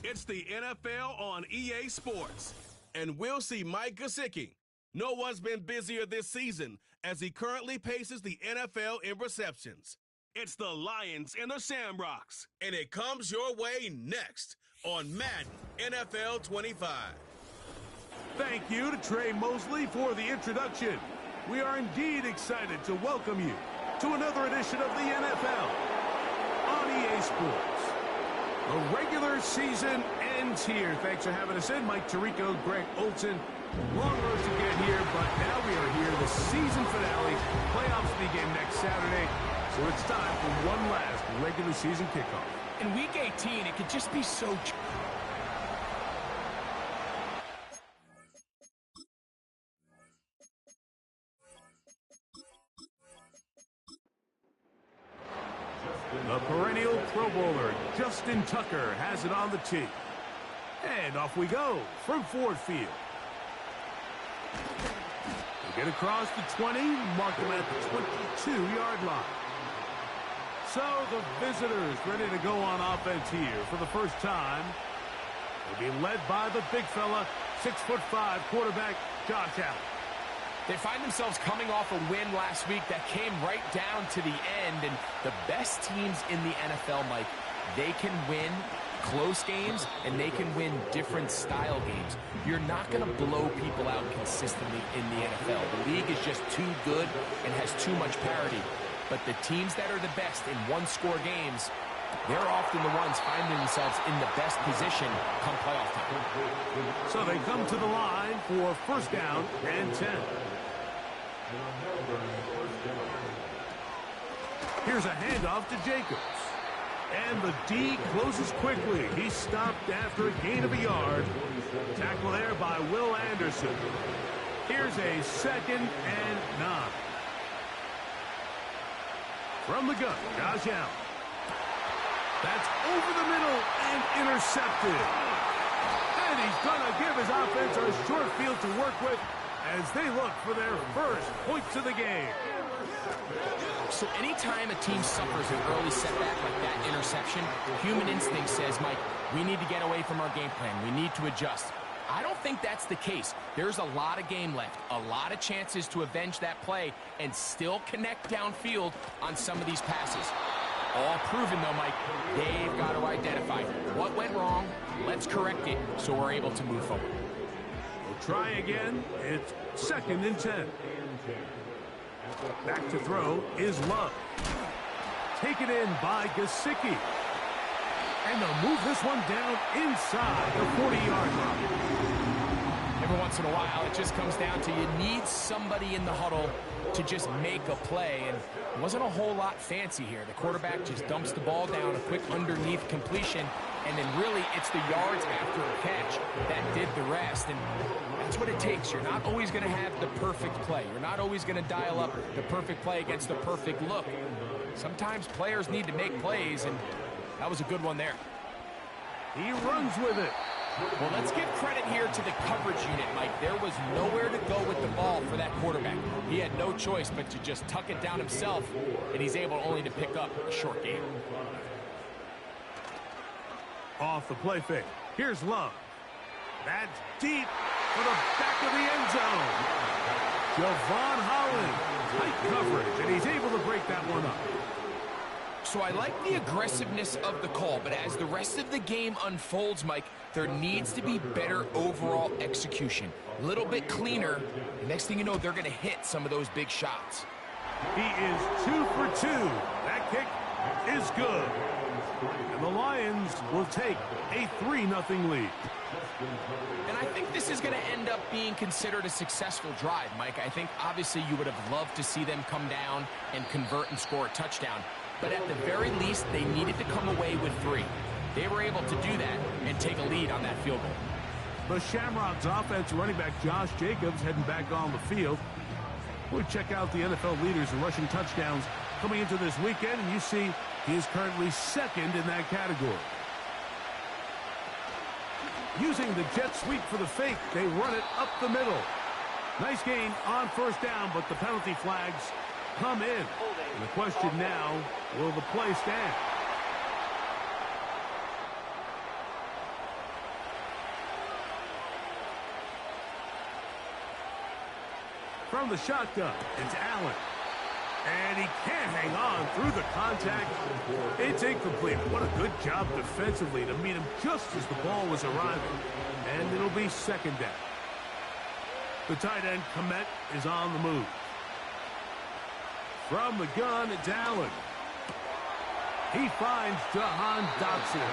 It's the NFL on EA Sports, and we'll see Mike Gesicki. No one's been busier this season as he currently paces the NFL in receptions. It's the Lions and the Shamrocks, and it comes your way next on Madden NFL 25. Thank you to Trey Mosley for the introduction. We are indeed excited to welcome you to another edition of the NFL on EA Sports. The regular season ends here. Thanks for having us in. Mike Tirico, Greg Olsen. Long road to get here, but now we are here. The season finale. Playoffs begin next Saturday. So it's time for one last regular season kickoff. In Week 18, it could just be so... The perennial Pro Bowler, Justin Tucker, has it on the tee. And off we go from Ford Field. They get across the 20, mark them at the 22-yard line. So the visitors ready to go on offense here for the first time. They'll be led by the big fella, 6'5" quarterback Josh Allen. They find themselves coming off a win last week that came right down to the end. And the best teams in the NFL, Mike, they can win close games and they can win different style games. You're not going to blow people out consistently in the NFL. The league is just too good and has too much parity. But the teams that are the best in one-score games, they're often the ones finding themselves in the best position come playoff time. So they come to the line for first down and 10. Here's a handoff to Jacobs. And the D closes quickly. He stopped after a gain of a yard. Tackle there by Will Anderson. Here's a 2nd and 9. From the gun, Josh Allen. That's over the middle and intercepted. And he's going to give his offense a short field to work with as they look for their first points of the game. So anytime a team suffers an early setback like that interception, human instinct says, Mike, we need to get away from our game plan. We need to adjust. I don't think that's the case. There's a lot of game left, a lot of chances to avenge that play and still connect downfield on some of these passes. All proven, though, Mike, they've got to identify what went wrong, let's correct it so we're able to move forward. We'll try again. It's 2nd and 10. Back to throw is Love. Taken in by Gesicki. And they'll move this one down inside the 40-yard line. Every once in a while, it just comes down to you need somebody in the huddle to just make a play, and it wasn't a whole lot fancy here. The quarterback just dumps the ball down, a quick underneath completion, and then really it's the yards after the catch that did the rest, and that's what it takes. You're not always going to have the perfect play. You're not always going to dial up the perfect play against the perfect look. Sometimes players need to make plays, and that was a good one there. He runs with it. Well, let's give credit here to the coverage unit, Mike. There was nowhere to go with the ball for that quarterback. He had no choice but to just tuck it down himself, and he's able only to pick up a short gain. Off the play fake. Here's Love. That's deep for the back of the end zone. Javon Holland. Tight coverage, and he's able to break that one up. So I like the aggressiveness of the call, but as the rest of the game unfolds, Mike, there needs to be better overall execution. A little bit cleaner. The next thing you know, they're going to hit some of those big shots. He is 2 for 2. That kick is good. And the Lions will take a 3-0 lead. And I think this is going to end up being considered a successful drive, Mike. I think obviously you would have loved to see them come down and convert and score a touchdown. But at the very least, they needed to come away with 3. They were able to do that and take a lead on that field goal. The Shamrocks offense running back Josh Jacobs heading back on the field. We'll check out the NFL leaders in rushing touchdowns coming into this weekend, and you see he is currently 2nd in that category. Using the jet sweep for the fake, they run it up the middle. Nice gain on first down, but the penalty flags come in. And the question now, will the play stand? From the shotgun, it's Allen. And he can't hang on through the contact. It's incomplete. What a good job defensively to meet him just as the ball was arriving. And it'll be second down. The tight end, Komet, is on the move. From the gun, it's Allen. He finds Jahan Dotson.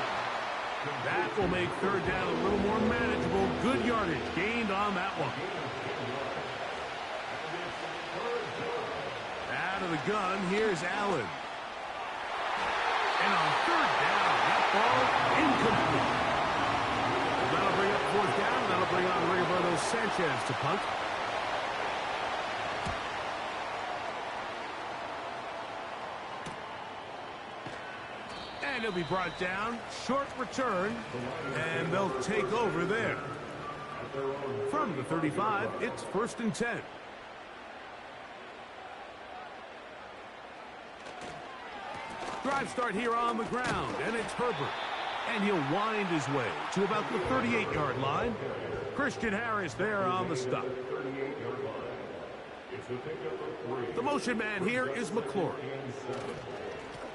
That will make third down a little more manageable. Good yardage gained on that one. Out of the gun, here's Allen. And on third down, that ball incomplete. That'll bring up fourth down. That'll bring on Rigoberto Sanchez to punt. And he'll be brought down. Short return. And they'll take over there. From the 35, it's 1st and 10. Drive start here on the ground, and it's Herbert. And he'll wind his way to about the 38-yard line. Christian Harris there on the stop. The motion man here is McLaurin.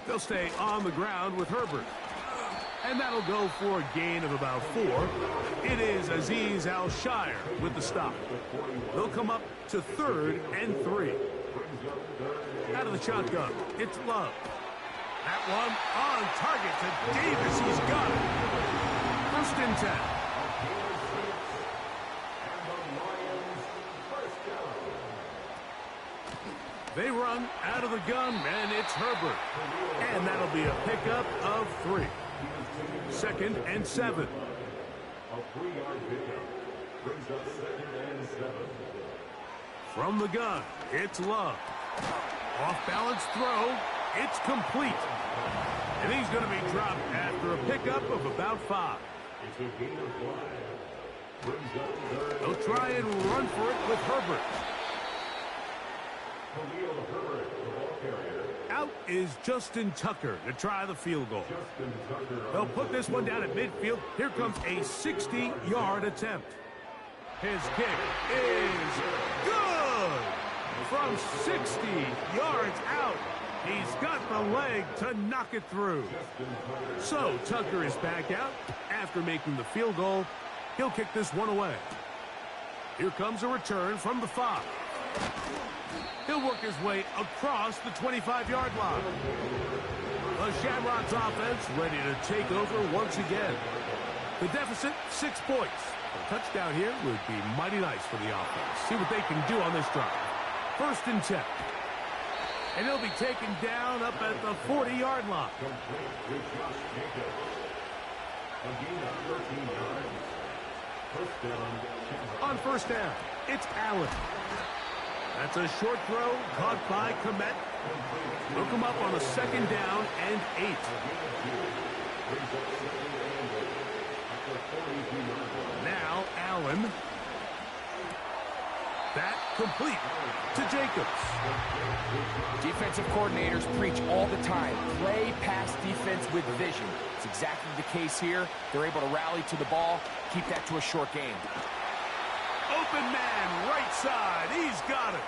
They'll stay on the ground with Herbert. And that'll go for a gain of about 4. It is Azeez Al-Shire with the stop. They'll come up to 3rd and 3. Out of the shotgun, it's Love. That one on target to Davis. He's got it. 1st and 10. They run out of the gun, and it's Herbert. And that'll be a pickup of 3. 2nd and 7. A 3-yard pickup brings up 2nd and 7. From the gun, it's Love. Off-balance throw. It's complete. And he's going to be dropped after a pickup of about 5. It's a gain of 5. They'll try and run for it with Herbert. Out is Justin Tucker to try the field goal. They'll put this one down at midfield. Here comes a 60-yard attempt. His kick is good. From 60 yards out. He's got the leg to knock it through. So Tucker is back out after making the field goal. He'll kick this one away. Here comes a return from the 5. He'll work his way across the 25-yard line. The Shamrocks offense ready to take over once again. The deficit, 6 points. A touchdown here would be mighty nice for the offense. See what they can do on this drive. 1st and 10. And he'll be taken down up at the 40-yard line. On 1st down, it's Allen. That's a short throw caught by Komet. They'll come up on a 2nd down and 8. Now Allen. That complete to Jacobs. Defensive coordinators preach all the time. Play pass defense with vision. It's exactly the case here. They're able to rally to the ball, keep that to a short game. Open man, right side. He's got it.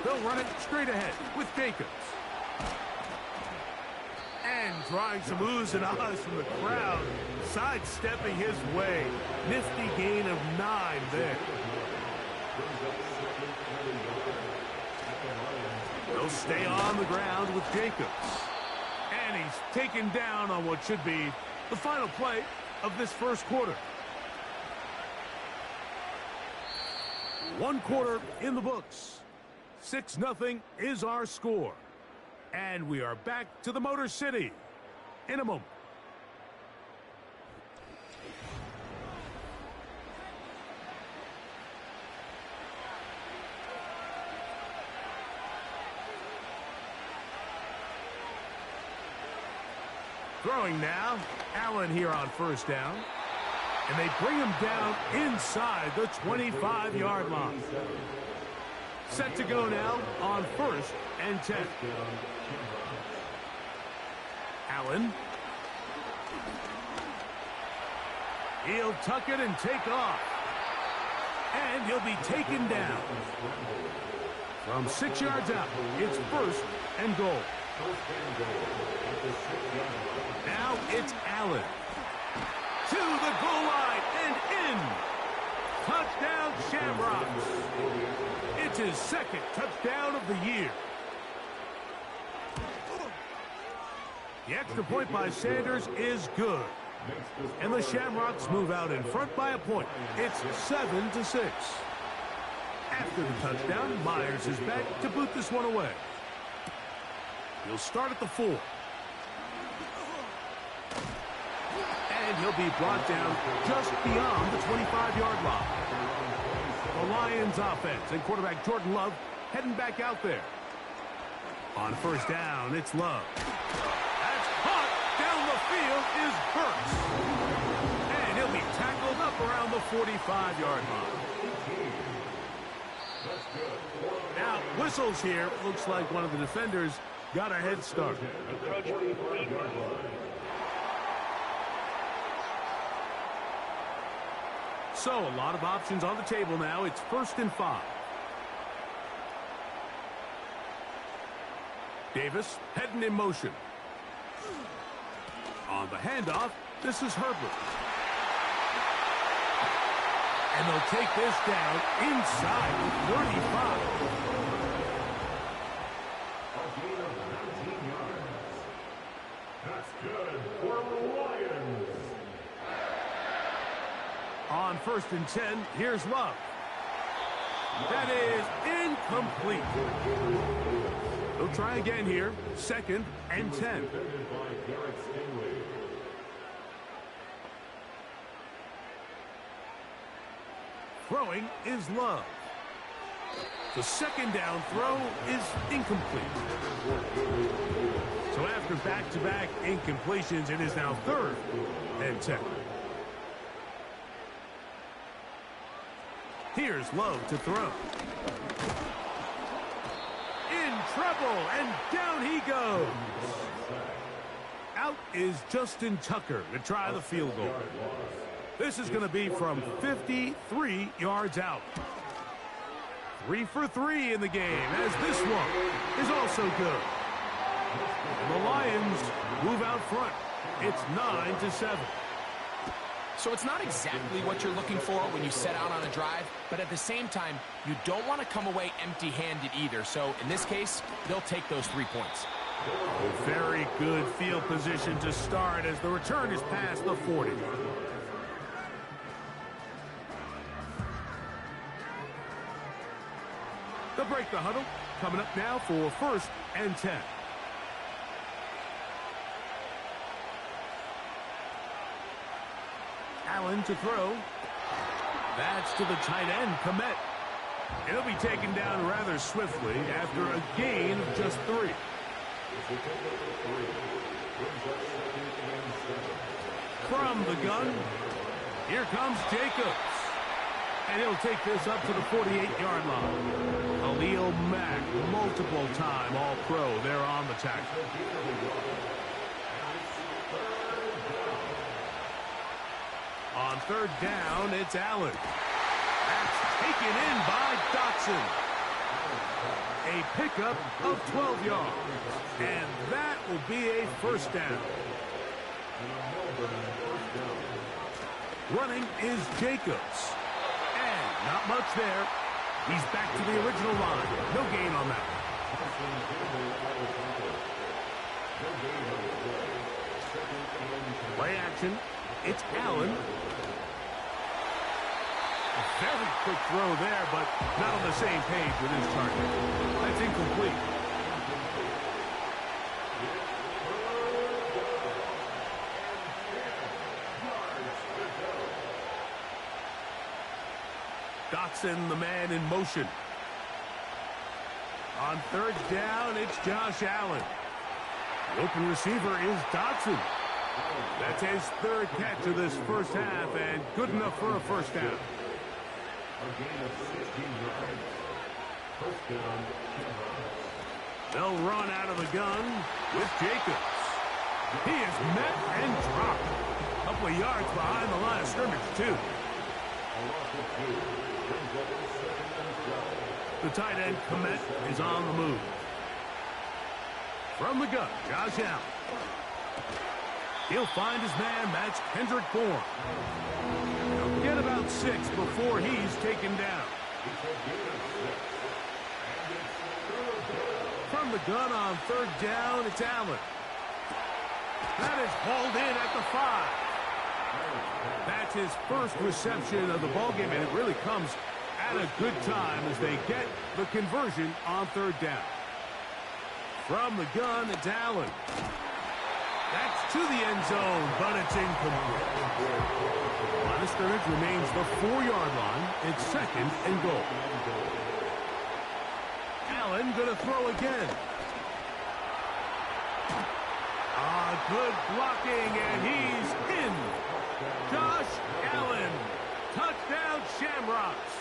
They'll run it straight ahead with Jacobs. And drawing some oohs and ahs from the crowd, sidestepping his way. Nifty gain of 9 there. They'll stay on the ground with Jacobs. And he's taken down on what should be the final play of this first quarter. 1 quarter in the books. 6-0 is our score. And we are back to the Motor City in a moment. Throwing now, Allen here on 1st down. And they bring him down inside the 25-yard line. Set to go now on 1st and 10. Allen. He'll tuck it and take off. And he'll be taken down. From 6 yards out, it's 1st and goal. Now it's Allen. To the goal line and in. Touchdown, Shamrocks. It's his 2nd touchdown of the year. The extra point by Sanders is good. And the Shamrocks move out in front by a point. It's 7-6. After the touchdown, Myers is back to boot this one away. He'll start at the 4. And he'll be brought down just beyond the 25-yard line. The Lions offense and quarterback Jordan Love heading back out there. On 1st down, it's Love. That's caught down the field is Burks. And he'll be tackled up around the 45-yard line. Now, whistles here. Looks like one of the defenders got a head start. So, a lot of options on the table now. It's 1st and 5. Davis heading in motion. On the handoff, this is Herbert. And they'll take this down inside the 35. That's good for the Lions. On 1st and 10, here's Love. That is incomplete. They'll try again here. 2nd and 10. Throwing is Love. The 2nd down throw is incomplete. So after back-to-back incompletions, it is now 3rd and 10. Here's Love to throw. In trouble, and down he goes. Out is Justin Tucker to try the field goal. This is going to be from 53 yards out. 3 for 3 in the game, as this one is also good. And the Lions move out front. It's 9-7. So it's not exactly what you're looking for when you set out on a drive, but at the same time, you don't want to come away empty-handed either. So in this case, they'll take those 3 points. Very good field position to start as the return is past the 40. They'll break the huddle. Coming up now for 1st and 10. Allen to throw. That's to the tight end, Komet. It'll be taken down rather swiftly after a gain of just 3. From the gun, here comes Jacobs. And he'll take this up to the 48-yard line. Khalil Mack, multiple-time All-Pro there on the tackle. On 3rd down, it's Allen. That's taken in by Dotson. A pickup of 12 yards. And that will be a 1st down. Running is Jacobs. And not much there. He's back to the original line. No gain on that. Play action. It's Allen. A very quick throw there, but not on the same page with his target. That's incomplete. Dotson, the man in motion. On 3rd down, it's Josh Allen. The open receiver is Dotson. That's his 3rd catch of this 1st half, and good enough for a 1st down. They'll run out of the gun with Jacobs. He is met and dropped. A couple of yards behind the line of scrimmage, too. The tight end, Komet, is on the move. From the gun, Josh Allen. He'll find his man. That's Kendrick Bourne. He'll get about 6 before he's taken down. From the gun on 3rd down, it's Allen. That is hauled in at the 5. That's his first reception of the ballgame, and it really comes at a good time as they get the conversion on 3rd down. From the gun, it's Allen. That's to the end zone, but it's incomplete. Line of scrimmage remains the 4-yard line. It's 2nd and goal. Allen going to throw again. Good blocking, and he's in. Josh Allen, touchdown Shamrocks.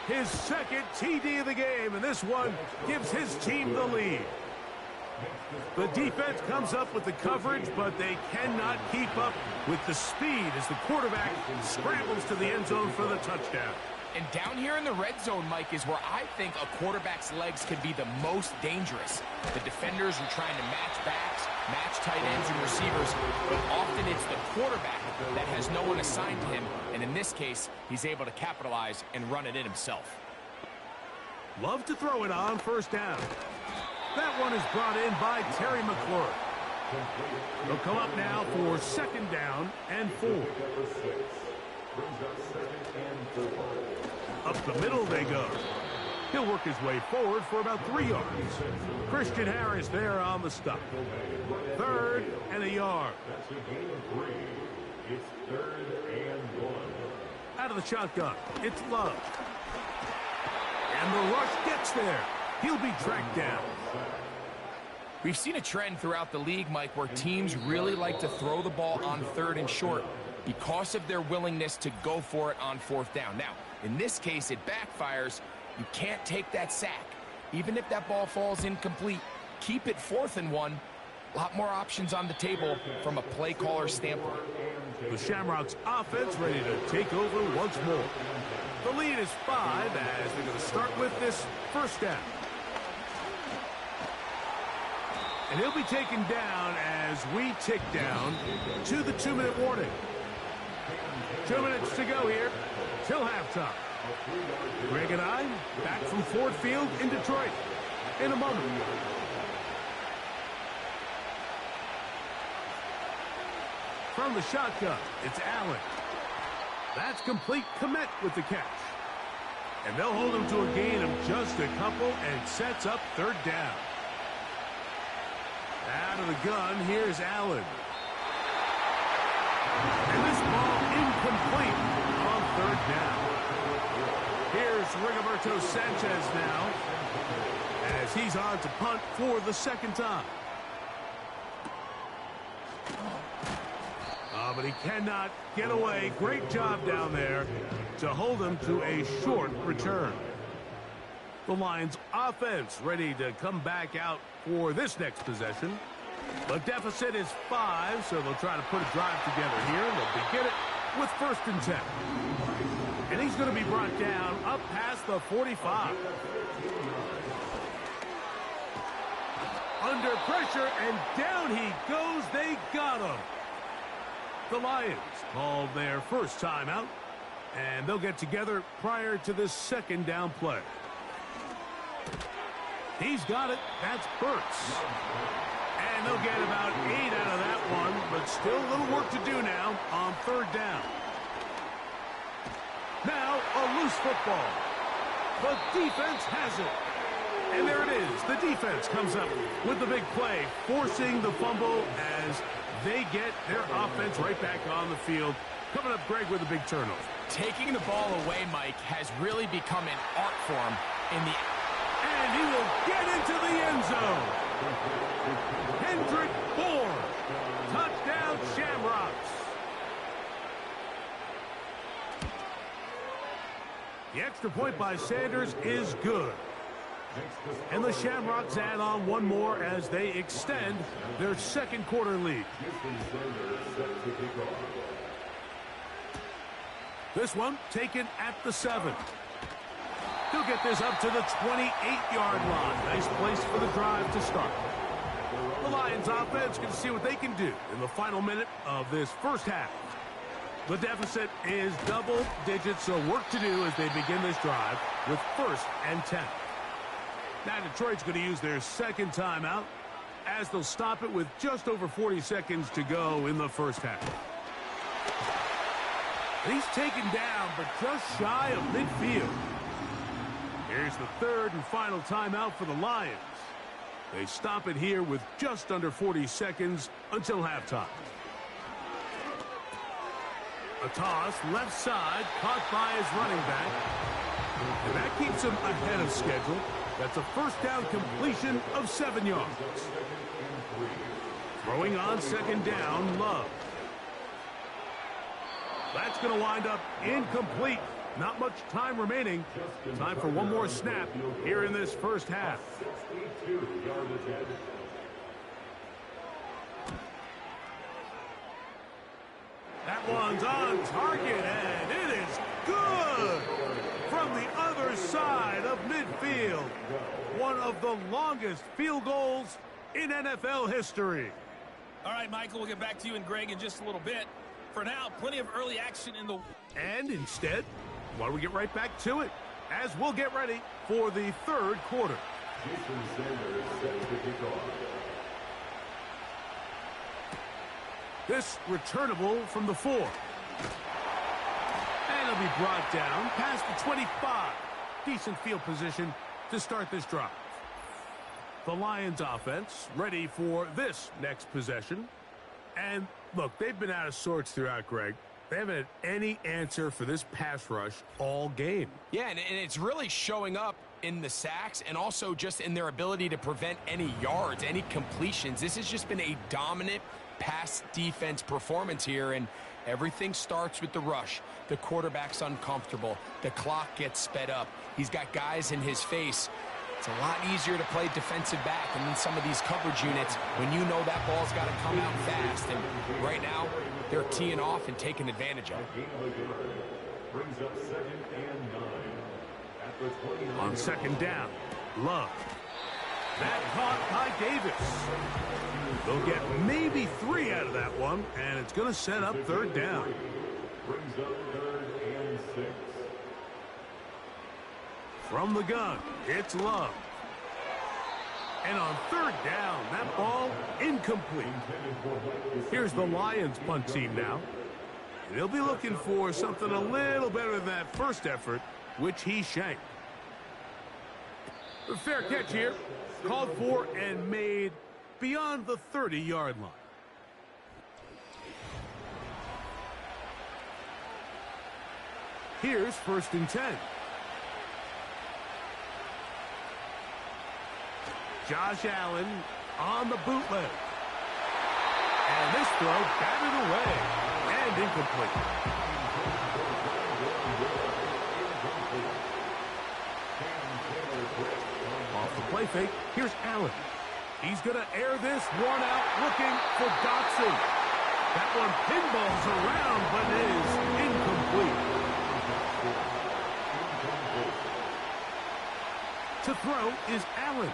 His 2nd TD of the game, and this one gives his team the lead. The defense comes up with the coverage, but they cannot keep up with the speed as the quarterback scrambles to the end zone for the touchdown. And down here in the red zone, Mike, is where I think a quarterback's legs can be the most dangerous. The defenders are trying to match backs, match tight ends and receivers, but often it's the quarterback that has no one assigned to him, and in this case, he's able to capitalize and run it in himself. Love to throw it on 1st down. That one is brought in by Terry McLaurin. They'll come up now for 2nd down and 4. Up the middle they go. He'll work his way forward for about 3 yards. Christian Harris there on the stop. 3rd and a yard. That's a gain of 3. It's 3rd and 1. Out of the shotgun, it's Love. And the rush gets there. He'll be tracked down. We've seen a trend throughout the league, Mike, where teams really like to throw the ball on 3rd and short because of their willingness to go for it on 4th down. Now, in this case, it backfires. You can't take that sack. Even if that ball falls incomplete, keep it 4th and 1. A lot more options on the table from a play caller standpoint. The Shamrocks offense ready to take over once more. The lead is 5 as they're going to start with this 1st down. And he'll be taken down as we tick down to the 2-minute warning. 2 minutes to go here till halftime. Greg and I back from Ford Field in Detroit in a moment. From the shotgun, it's Allen. That's complete. Komet with the catch. And they'll hold him to a gain of just a couple and sets up 3rd down. Out of the gun, here's Allen. And this ball incomplete on 3rd down. Here's Rigoberto Sanchez now as he's on to punt for the 2nd time. But he cannot get away. Great job down there to hold him to a short return. The Lions offense ready to come back out for this next possession. The deficit is 5, so they'll try to put a drive together here. They'll begin it with 1st and 10. And he's going to be brought down up past the 45. Under pressure, and down he goes. They got him. The Lions called their first timeout, and they'll get together prior to this 2nd down play. He's got it. That's Burks. And they'll get about 8 out of that one, but still a little work to do now on 3rd down. Now a loose football. The defense has it. And there it is. The defense comes up with the big play, forcing the fumble as they get their offense right back on the field. Coming up, Greg, with a big turnover. Taking the ball away, Mike, has really become an art form in the... And he will get into the end zone. Kendrick Bourne. Touchdown, Shamrocks. The extra point by Sanders is good. And the Shamrocks add on one more as they extend their 2nd quarter lead. set to kick off. This one taken at the 7. He'll get this up to the 28-yard line. Nice place for the drive to start. The Lions offense can see what they can do in the final minute of this first half. The deficit is double digits, so work to do as they begin this drive with 1st and 10. Now Detroit's going to use their second timeout as they'll stop it with just over 40 seconds to go in the first half. He's taken down, but just shy of midfield. Here's the 3rd and final timeout for the Lions. They stop it here with just under 40 seconds until halftime. A toss, left side, caught by his running back. And that keeps him ahead of schedule. That's a first down completion of 7 yards. Throwing on 2nd down, Love. That's going to wind up incomplete. Not much time remaining. Time for one more snap here in this first half. 62-yard attempt. That one's on target, and it is good from the other side of midfield. One of the longest field goals in NFL history. All right, Michael, we'll get back to you and Greg in just a little bit. For now, plenty of early action in the... And instead, why don't we get right back to it as we'll get ready for the 3rd quarter. Jason Sanders set to kick off. This returnable from the 4. And it'll be brought down past the 25. Decent field position to start this drive. The Lions offense ready for this next possession. And look, they've been out of sorts throughout, Greg. They haven't had any answer for this pass rush all game. Yeah, and it's really showing up in the sacks and also just in their ability to prevent any yards, any completions. This has just been a dominant pass defense performance here, and everything starts with the rush. The quarterback's uncomfortable. The clock gets sped up. He's got guys in his face. It's a lot easier to play defensive back and in some of these coverage units when you know that ball's got to come out fast. And right now, they're teeing off and taking advantage of it. Brings up 2nd and 9. At the 29. On 2nd down, Love. That caught by Davis. They'll get maybe 3 out of that one, and it's going to set up 3rd down. Brings up 3rd and 6. From the gun, it's Love. And on 3rd down, that ball incomplete. Here's the Lions punt team now. And they'll be looking for something a little better than that first effort, which he shanked. A fair catch here. Called for and made beyond the 30-yard line. Here's 1st and 10. Josh Allen on the bootleg. And this throw batted away and incomplete. Off the play fake, here's Allen. He's going to air this one out looking for Dotson. That one pinballs around but is incomplete. To throw is Allen.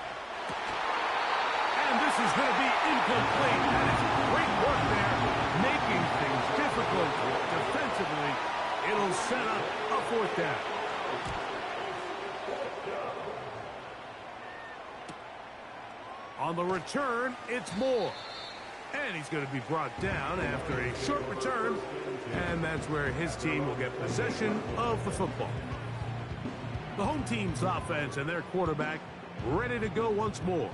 And this is going to be incomplete. That is great work there, making things difficult defensively. It'll set up a 4th down. On the return, it's Moore. And he's going to be brought down after a short return. And that's where his team will get possession of the football. The home team's offense and their quarterback ready to go once more.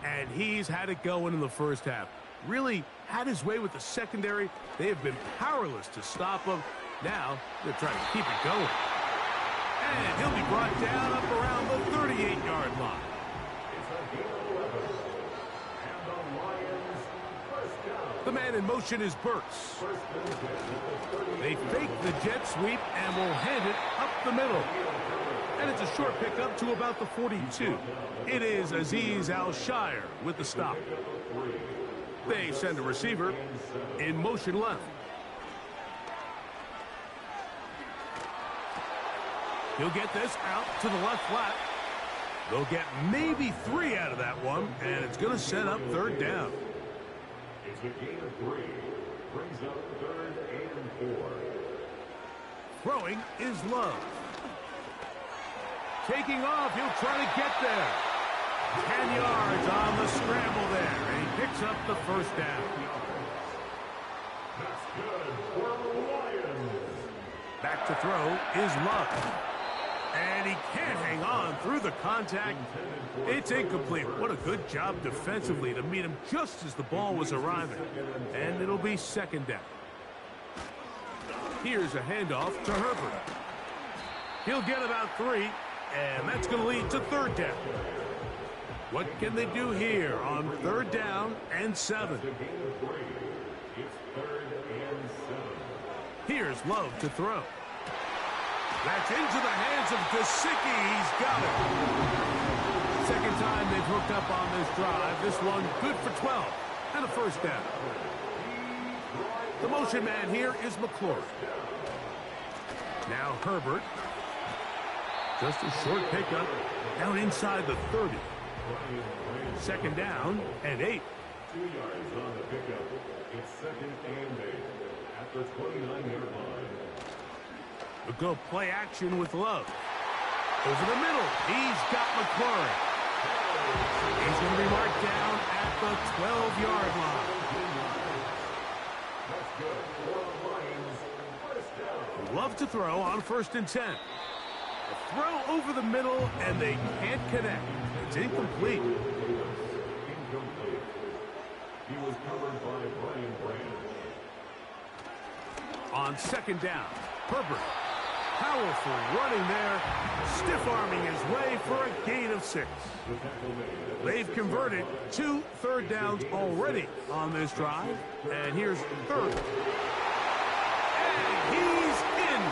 And he's had it going in the first half. Really had his way with the secondary. They have been powerless to stop him. Now they're trying to keep it going. And he'll be brought down up around the 38-yard line. The man in motion is Burks. They fake the jet sweep and will hand it up the middle. And it's a short pickup to about the 42. It is Azeez Al-Shire with the stop. They send a receiver in motion left. He'll get this out to the left flat. They'll get maybe 3 out of that one, and it's going to set up third down. It's a gain of 3. Brings up 3rd and 4. Throwing is Love. Taking off, he'll try to get there. 10 yards on the scramble there, and he picks up the first down. That's good for the Lions. Back to throw is Love. And he can't hang on through the contact. It's incomplete. What a good job defensively to meet him just as the ball was arriving. And it'll be second down. Here's a handoff to Herbert. He'll get about 3, and that's going to lead to third down. What can they do here on third down and 7? It's 3rd and 7. Here's Love to throw. That's into the hands of Gesicki. He's got it. Second time they've hooked up on this drive. This one good for 12 and a first down. The motion man here is McLaurin. Now Herbert. Just a short pickup down inside the 30. Second down and 8. 2 yards on the pickup. It's 2nd and 8 at the 29-yard line. We'll go play action with Love. Over the middle. He's got McLaurin. He's going to be marked down at the 12-yard line. That's good for the Lions. First down. Love to throw on 1st and 10. A throw over the middle, and they can't connect. It's incomplete. Incomplete. He was covered by Brian Branch. On second down, Herbert. Powerful running there, stiff-arming his way for a gain of 6. They've converted 2 third downs already on this drive, and here's third. And he's in.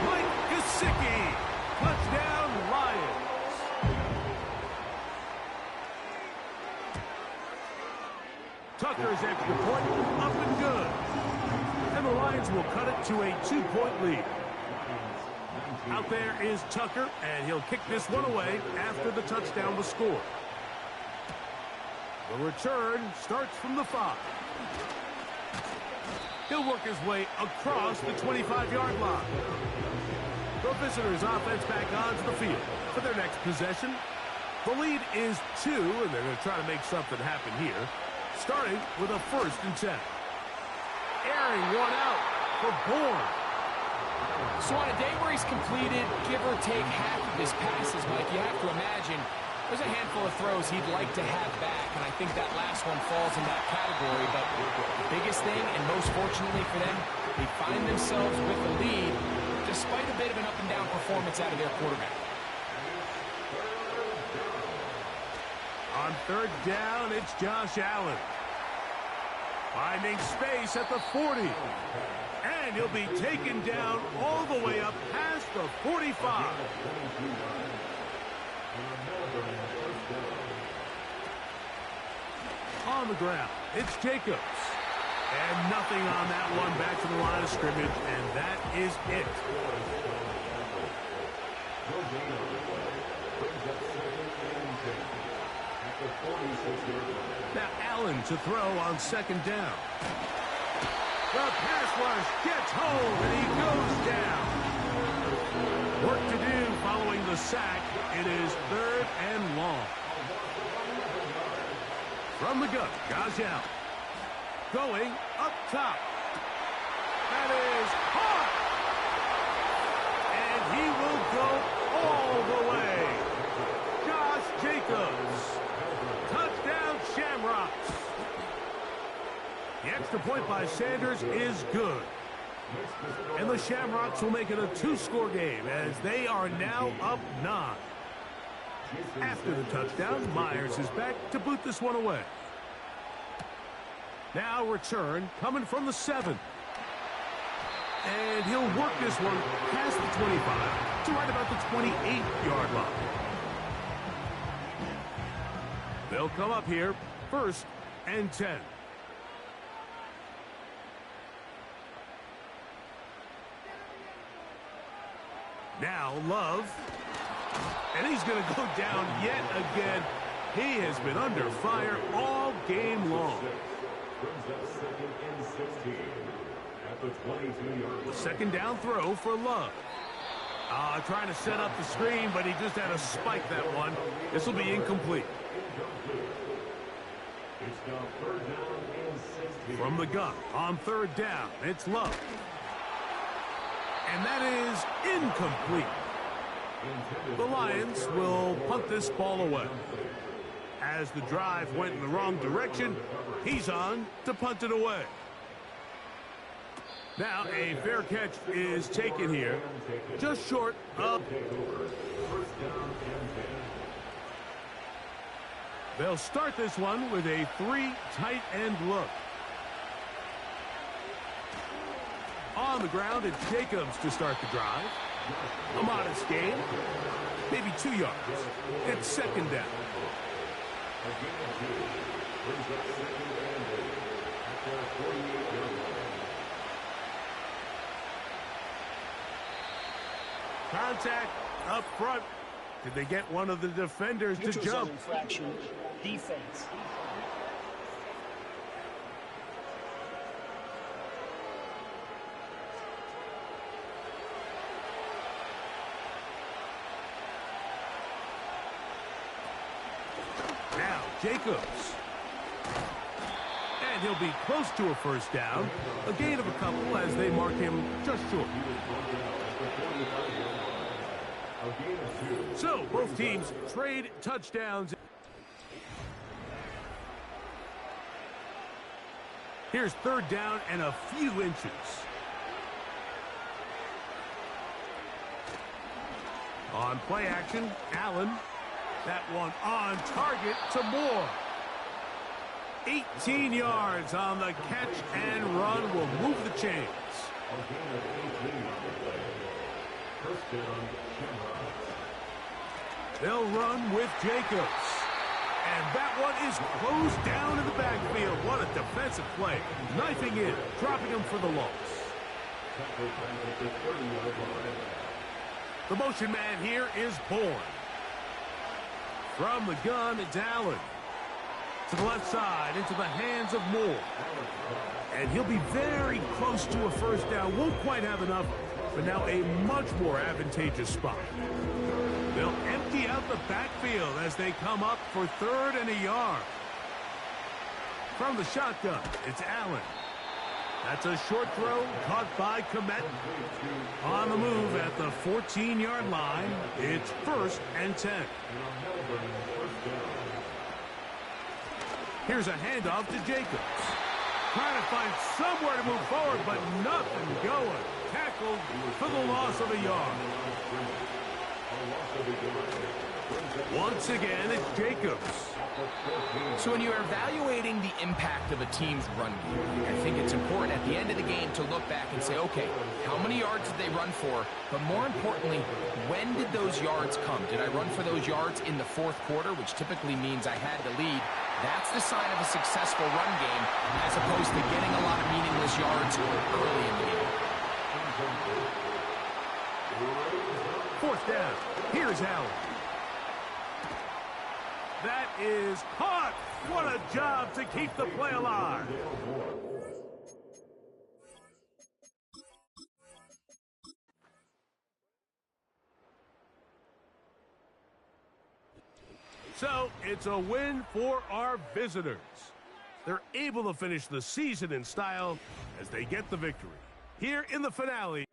Mike Gesicki, touchdown Lions. Tucker's extra point up and good. And the Lions will cut it to a 2-point lead. Out there is Tucker, and he'll kick this one away after the touchdown was scored. The return starts from the 5. He'll work his way across the 25-yard line. The visitors' offense back onto the field for their next possession. The lead is 2, and they're going to try to make something happen here, starting with a 1st and 10. Airing one out for Bourne. So on a day where he's completed, give or take half of his passes, Mike, you have to imagine there's a handful of throws he'd like to have back, and I think that last one falls in that category. But the biggest thing, and most fortunately for them, they find themselves with the lead despite a bit of an up-and-down performance out of their quarterback. On third down, it's Josh Allen. Finding space at the 40. And he'll be taken down all the way up past the 45. On the ground, it's Jacobs. And nothing on that one, back to the line of scrimmage, and that is it. Now Allen to throw on second down. The pass rush gets home, and he goes down. Work to do following the sack. It is 3rd and long. From the gun, Gajal. Going up top. That is hard. And he will go all the way. Josh Jacobs. Touchdown Shamrocks. The extra point by Sanders is good. And the Shamrocks will make it a 2-score game as they are now up 9. After the touchdown, Myers is back to boot this one away. Now return coming from the 7. And he'll work this one past the 25 to right about the 28-yard line. They'll come up here 1st and 10. Now Love. And he's going to go down yet again. He has been under fire all game long. The second down throw for Love. Trying to set up the screen, but he just had to spike that one. This will be incomplete. From the gun on third down, it's Love. And that is incomplete. The Lions will punt this ball away. As the drive went in the wrong direction, he's on to punt it away. Now a fair catch is taken here, just short of. They'll start this one with a 3 tight end look. On the ground, it's Jacobs to start the drive. A modest gain, maybe 2 yards. It's second down. Contact up front. Did they get one of the defenders to jump? Infraction, defense. Now Jacobs. And he'll be close to a first down. A gain of a couple as they mark him just short. So both teams trade touchdowns. Here's third down and a few inches. On play action, Allen. That one on target to Moore. 18 yards on the catch and run will move the chains. They'll run with Jacobs. And that one is closed down in the backfield. What a defensive play. Knifing in, dropping him for the loss. The motion man here is Bourne. From the gun, it's Allen. To the left side, into the hands of Moore. And he'll be very close to a first down. Won't quite have enough, but now a much more advantageous spot. They'll empty out the backfield as they come up for third and a yard. From the shotgun, it's Allen. That's a short throw caught by Komet. On the move at the 14-yard line, it's first and 10. Here's a handoff to Jacobs. Trying to find somewhere to move forward, but nothing going. Tackled for the loss of a yard. Once again, it's Jacobs. So when you're evaluating the impact of a team's run game, I think it's important at the end of the game to look back and say, okay, how many yards did they run for? But more importantly, when did those yards come? Did I run for those yards in the fourth quarter, which typically means I had the lead? That's the sign of a successful run game, as opposed to getting a lot of meaningless yards early in the game. Fourth down. Here's Allen. That is caught. What a job to keep the play alive. So it's a win for our visitors. They're able to finish the season in style as they get the victory. Here in the finale.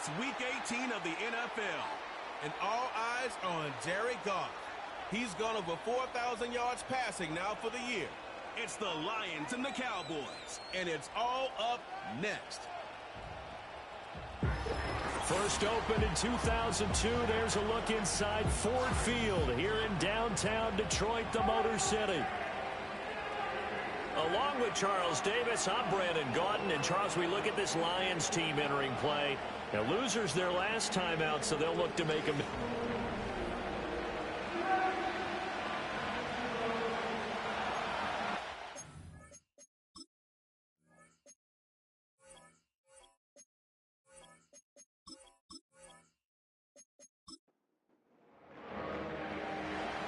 It's Week 18 of the NFL, and all eyes are on Jared Goff. He's gone over 4,000 yards passing now for the year. It's the Lions and the Cowboys, and it's all up next. First opened in 2002, there's a look inside Ford Field here in downtown Detroit, the Motor City. Along with Charles Davis, I'm Brandon Gaudin. And Charles, we look at this Lions team entering play. Now, losers their last time out, so they'll look to make them.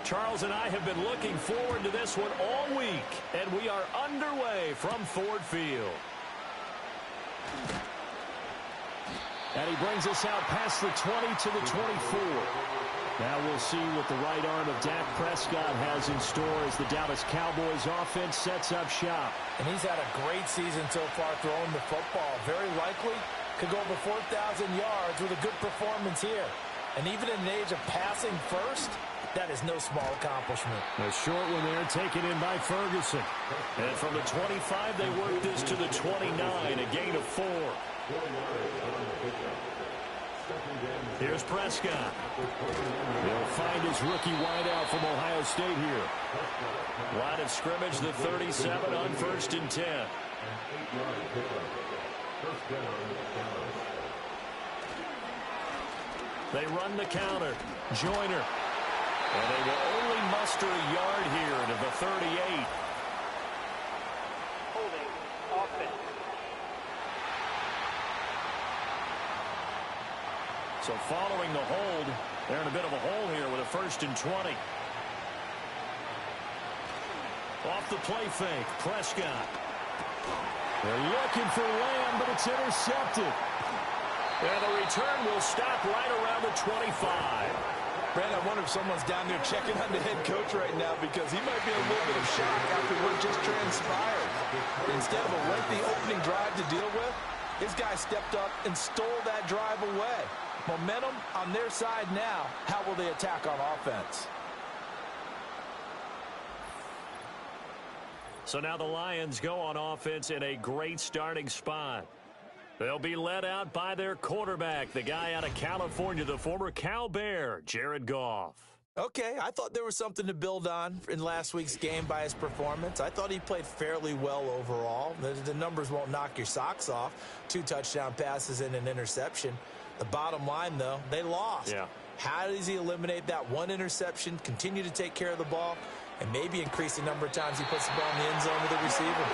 Charles and I have been looking forward to this one all week, and we are underway from Ford Field. And he brings us out past the 20 to the 24. Now we'll see what the right arm of Dak Prescott has in store as the Dallas Cowboys offense sets up shop. And he's had a great season so far throwing the football. Very likely could go over 4,000 yards with a good performance here. And even in the age of passing first, that is no small accomplishment. A short one there taken in by Ferguson. And from the 25, they work this to the 29, a gain of 4. Here's Prescott. He'll find his rookie wideout from Ohio State here. Line of scrimmage, the 37 on 1st and 10. They run the counter. Joyner. And they will only muster a yard here to the 38. Holding offense. So following the hold, they're in a bit of a hole here with a 1st and 20. Off the play fake, Prescott. They're looking for Lamb, but it's intercepted. And the return will stop right around the 25. Brandon, I wonder if someone's down there checking on the head coach right now because he might be in a little bit of shock after what just transpired. Instead of a lengthy opening drive to deal with, his guy stepped up and stole that drive away. Momentum on their side now. How will they attack on offense? So now the Lions go on offense in a great starting spot. They'll be led out by their quarterback, the guy out of California, the former Cal Bear, Jared Goff. Okay, I thought there was something to build on in last week's game by his performance. I thought he played fairly well overall. The numbers won't knock your socks off. 2 touchdown passes and an interception. The bottom line, though, they lost. Yeah. How does he eliminate that one interception, continue to take care of the ball, and maybe increase the number of times he puts the ball in the end zone with the receiver?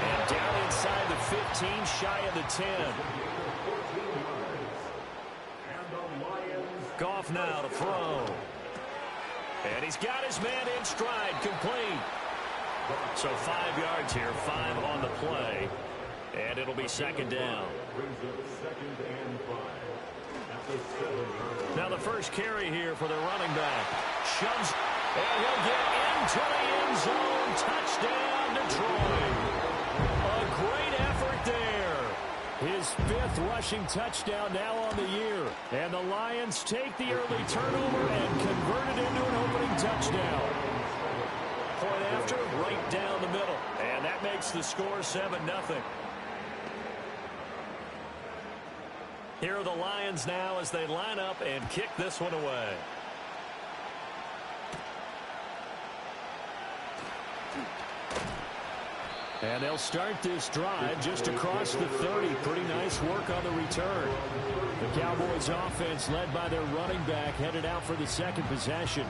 And down inside the 15, shy of the 10. Goff now to throw. And he's got his man in stride, complete. So 5 yards here, 5 on the play. And it'll be 2nd down. Now the first carry here for the running back. Shoves, and he'll get into the end zone. Touchdown, Detroit. A great effort there. His 5th rushing touchdown now on the year. And the Lions take the early turnover and convert it into an opening touchdown. Point after, right down the middle. And that makes the score 7-0. Here are the Lions now as they line up and kick this one away. And they'll start this drive just across the 30. Pretty nice work on the return. The Cowboys offense led by their running back headed out for the 2nd possession.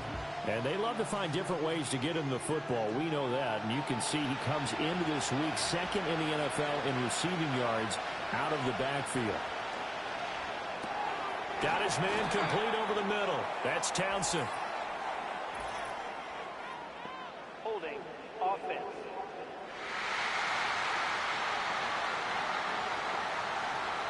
And they love to find different ways to get him the football. We know that. And you can see he comes into this week 2nd in the NFL in receiving yards out of the backfield. Got his man complete over the middle. That's Townsend. Holding offense.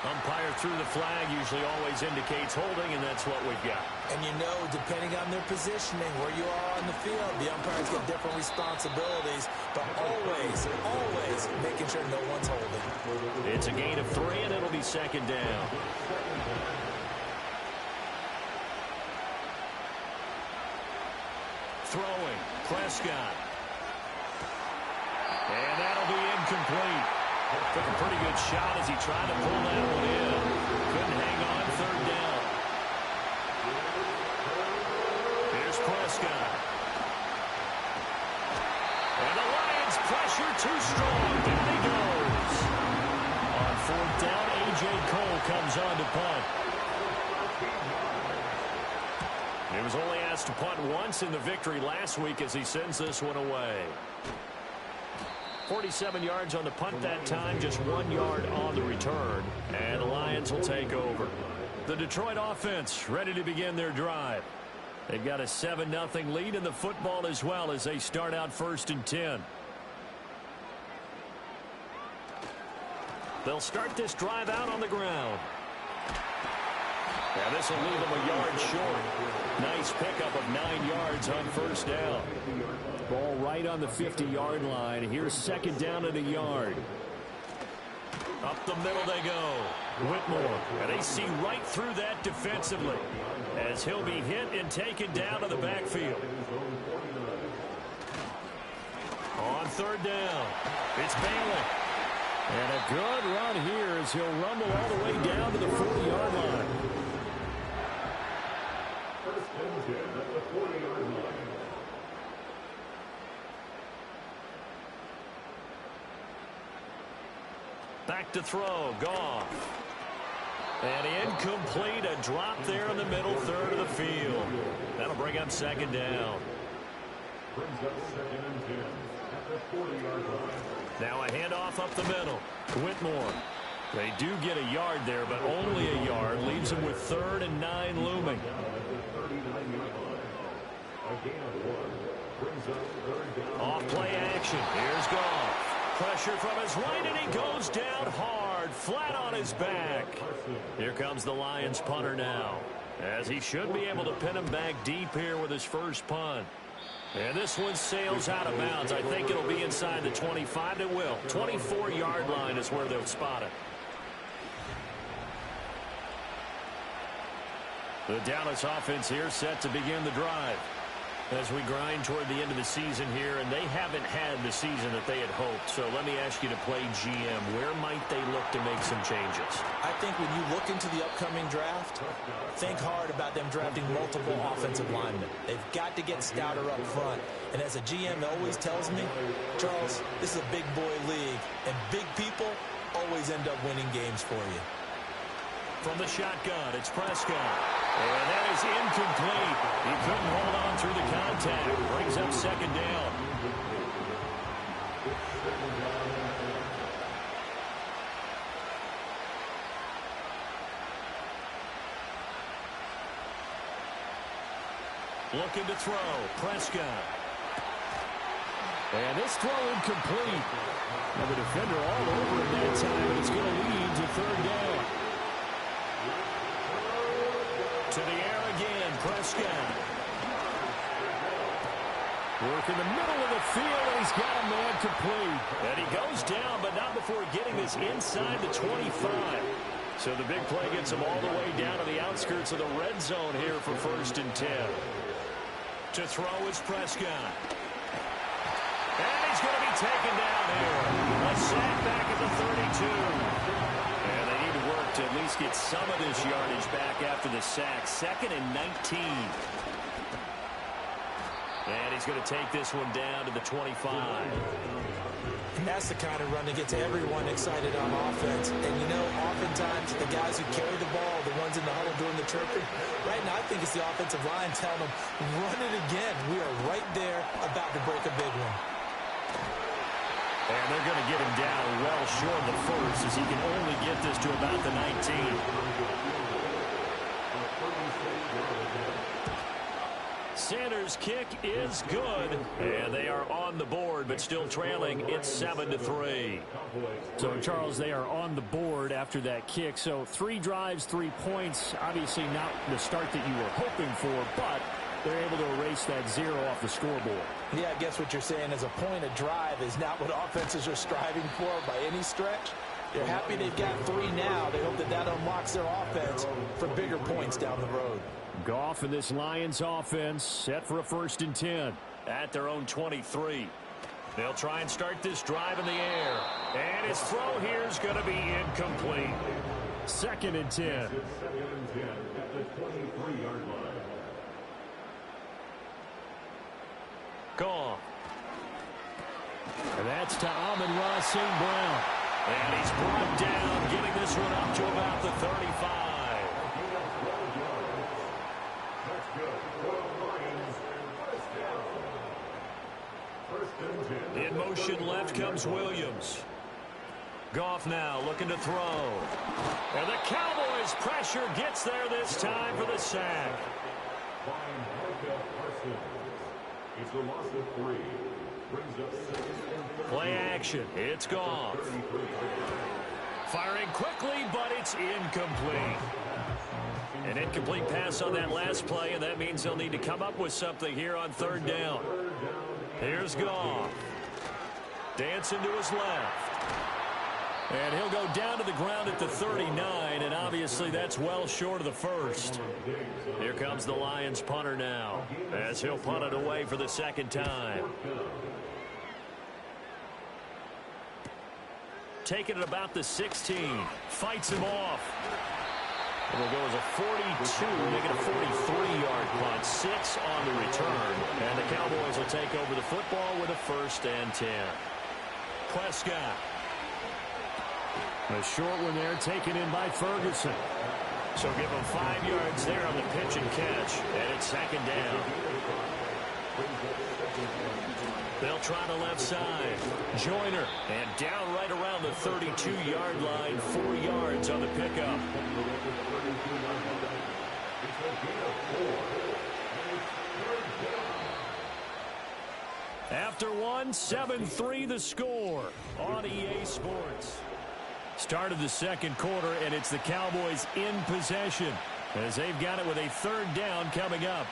Umpire threw the flag, usually always indicates holding, and that's what we've got. And you know, depending on their positioning, where you are on the field, the umpires get different responsibilities, but always, always making sure no one's holding. It's a gain of 3, and it'll be 2nd down. throwing. Prescott. And that'll be incomplete. Took a pretty good shot as he tried to pull that one in. Couldn't hang on, third down. Here's Prescott. And the Lions pressure too strong. Down he goes. On fourth down, A.J. Cole comes on to punt. He was only asked to punt once in the victory last week as he sends this one away. 47 yards on the punt that time, just 1 yard on the return. And the Lions will take over. The Detroit offense ready to begin their drive. They've got a 7-0 lead in the football as well as they start out 1st and 10. They'll start this drive out on the ground. And this will leave them a yard short. Nice pickup of 9 yards on first down. Ball right on the 50-yard line. Here's second down and a yard. Up the middle they go. Whitmore. And they see right through that defensively as he'll be hit and taken down to the backfield. On third down, it's Bailey. And a good run here as he'll rumble all the way down to the 40-yard line. First and 10 at the 40-yard line. Back to throw, Goff. And incomplete, a drop there in the middle third of the field. That'll bring up second down. Brings up second and 10 at the 40-yard line. Now a handoff up the middle. Whitmore. They do get a yard there, but only a yard. Leaves them with 3rd and 9 looming. Off play action. Here's Goff. Pressure from his right, and he goes down hard, flat on his back. Here comes the Lions punter now, as he should be able to pin him back deep here with his first punt. And this one sails out of bounds. I think it'll be inside the 25. It will. 24-yard line is where they'll spot it. The Dallas offense here set to begin the drive as we grind toward the end of the season here, and they haven't had the season that they had hoped. So let me ask you to play GM. Where might they look to make some changes? I think when you look into the upcoming draft, think hard about them drafting multiple offensive linemen. They've got to get stouter up front. And as a GM always tells me, Charles, this is a big boy league, and big people always end up winning games for you. From the shotgun, it's Prescott. And that is incomplete. He couldn't hold on through the contact. Brings up second down. Looking to throw. Prescott. And this throw incomplete. And the defender all over him that time, and it's going to lead to third down. To the air again, Prescott. Work in the middle of the field, and he's got a man complete. And he goes down, but not before getting this inside the 25. So the big play gets him all the way down to the outskirts of the red zone here for 1st and 10. To throw is Prescott. And he's going to be taken down here. A sack back at the 32. And they need to work to at least get some of this yardage back after the sack. 2nd and 19. And he's going to take this one down to the 25. And that's the kind of run that gets everyone excited on offense. And, you know, oftentimes the guys who carry the ball, the ones in the huddle doing the chirping, right now I think it's the offensive line telling them, run it again. We are right there about to break a big one. And they're going to get him down well short of the first as he can only get this to about the 19. Sanders' kick is good, and they are on the board, but still trailing. It's 7-3. So, Charles, they are on the board after that kick. So 3 drives, 3 points. Obviously not the start that you were hoping for, but they're able to erase that 0 off the scoreboard. Yeah, I guess what you're saying is a point of drive is not what offenses are striving for by any stretch. They're happy they've got 3 now. They hope that that unlocks their offense for bigger points down the road. Goff and this Lions offense set for a 1st and 10 at their own 23. They'll try and start this drive in the air. And his throw here is going to be incomplete. 2nd and 10. 2nd and 10 at the 23-yard line. Goff. And that's to Amon-Ra St. Brown. And he's brought down, getting this one up to about the 35. In motion left comes Williams. Goff now looking to throw. And the Cowboys' pressure gets there this time for the sack. It's a loss of 3. Brings up 2nd. Play action. It's Goff. Firing quickly, but it's incomplete. An incomplete pass on that last play, and that means they'll need to come up with something here on 3rd down. Here's Goff. Dancing to his left. And he'll go down to the ground at the 39, and obviously that's well short of the 1st. Here comes the Lions punter now, as he'll punt it away for the 2nd time. Taking it about the 16. Fights him off. It'll go as a 42, making a 43-yard punt. 6 on the return. And the Cowboys will take over the football with a 1st and 10. Prescott. A short one there taken in by Ferguson. So give him 5 yards there on the pitch and catch. And it's 2nd down. They'll try the left side. Joyner. And down right around the 32-yard line. 4 yards on the pickup. After 1, 7-3 the score on EA Sports. Start of the 2nd quarter, and it's the Cowboys in possession as they've got it with a 3rd down coming up.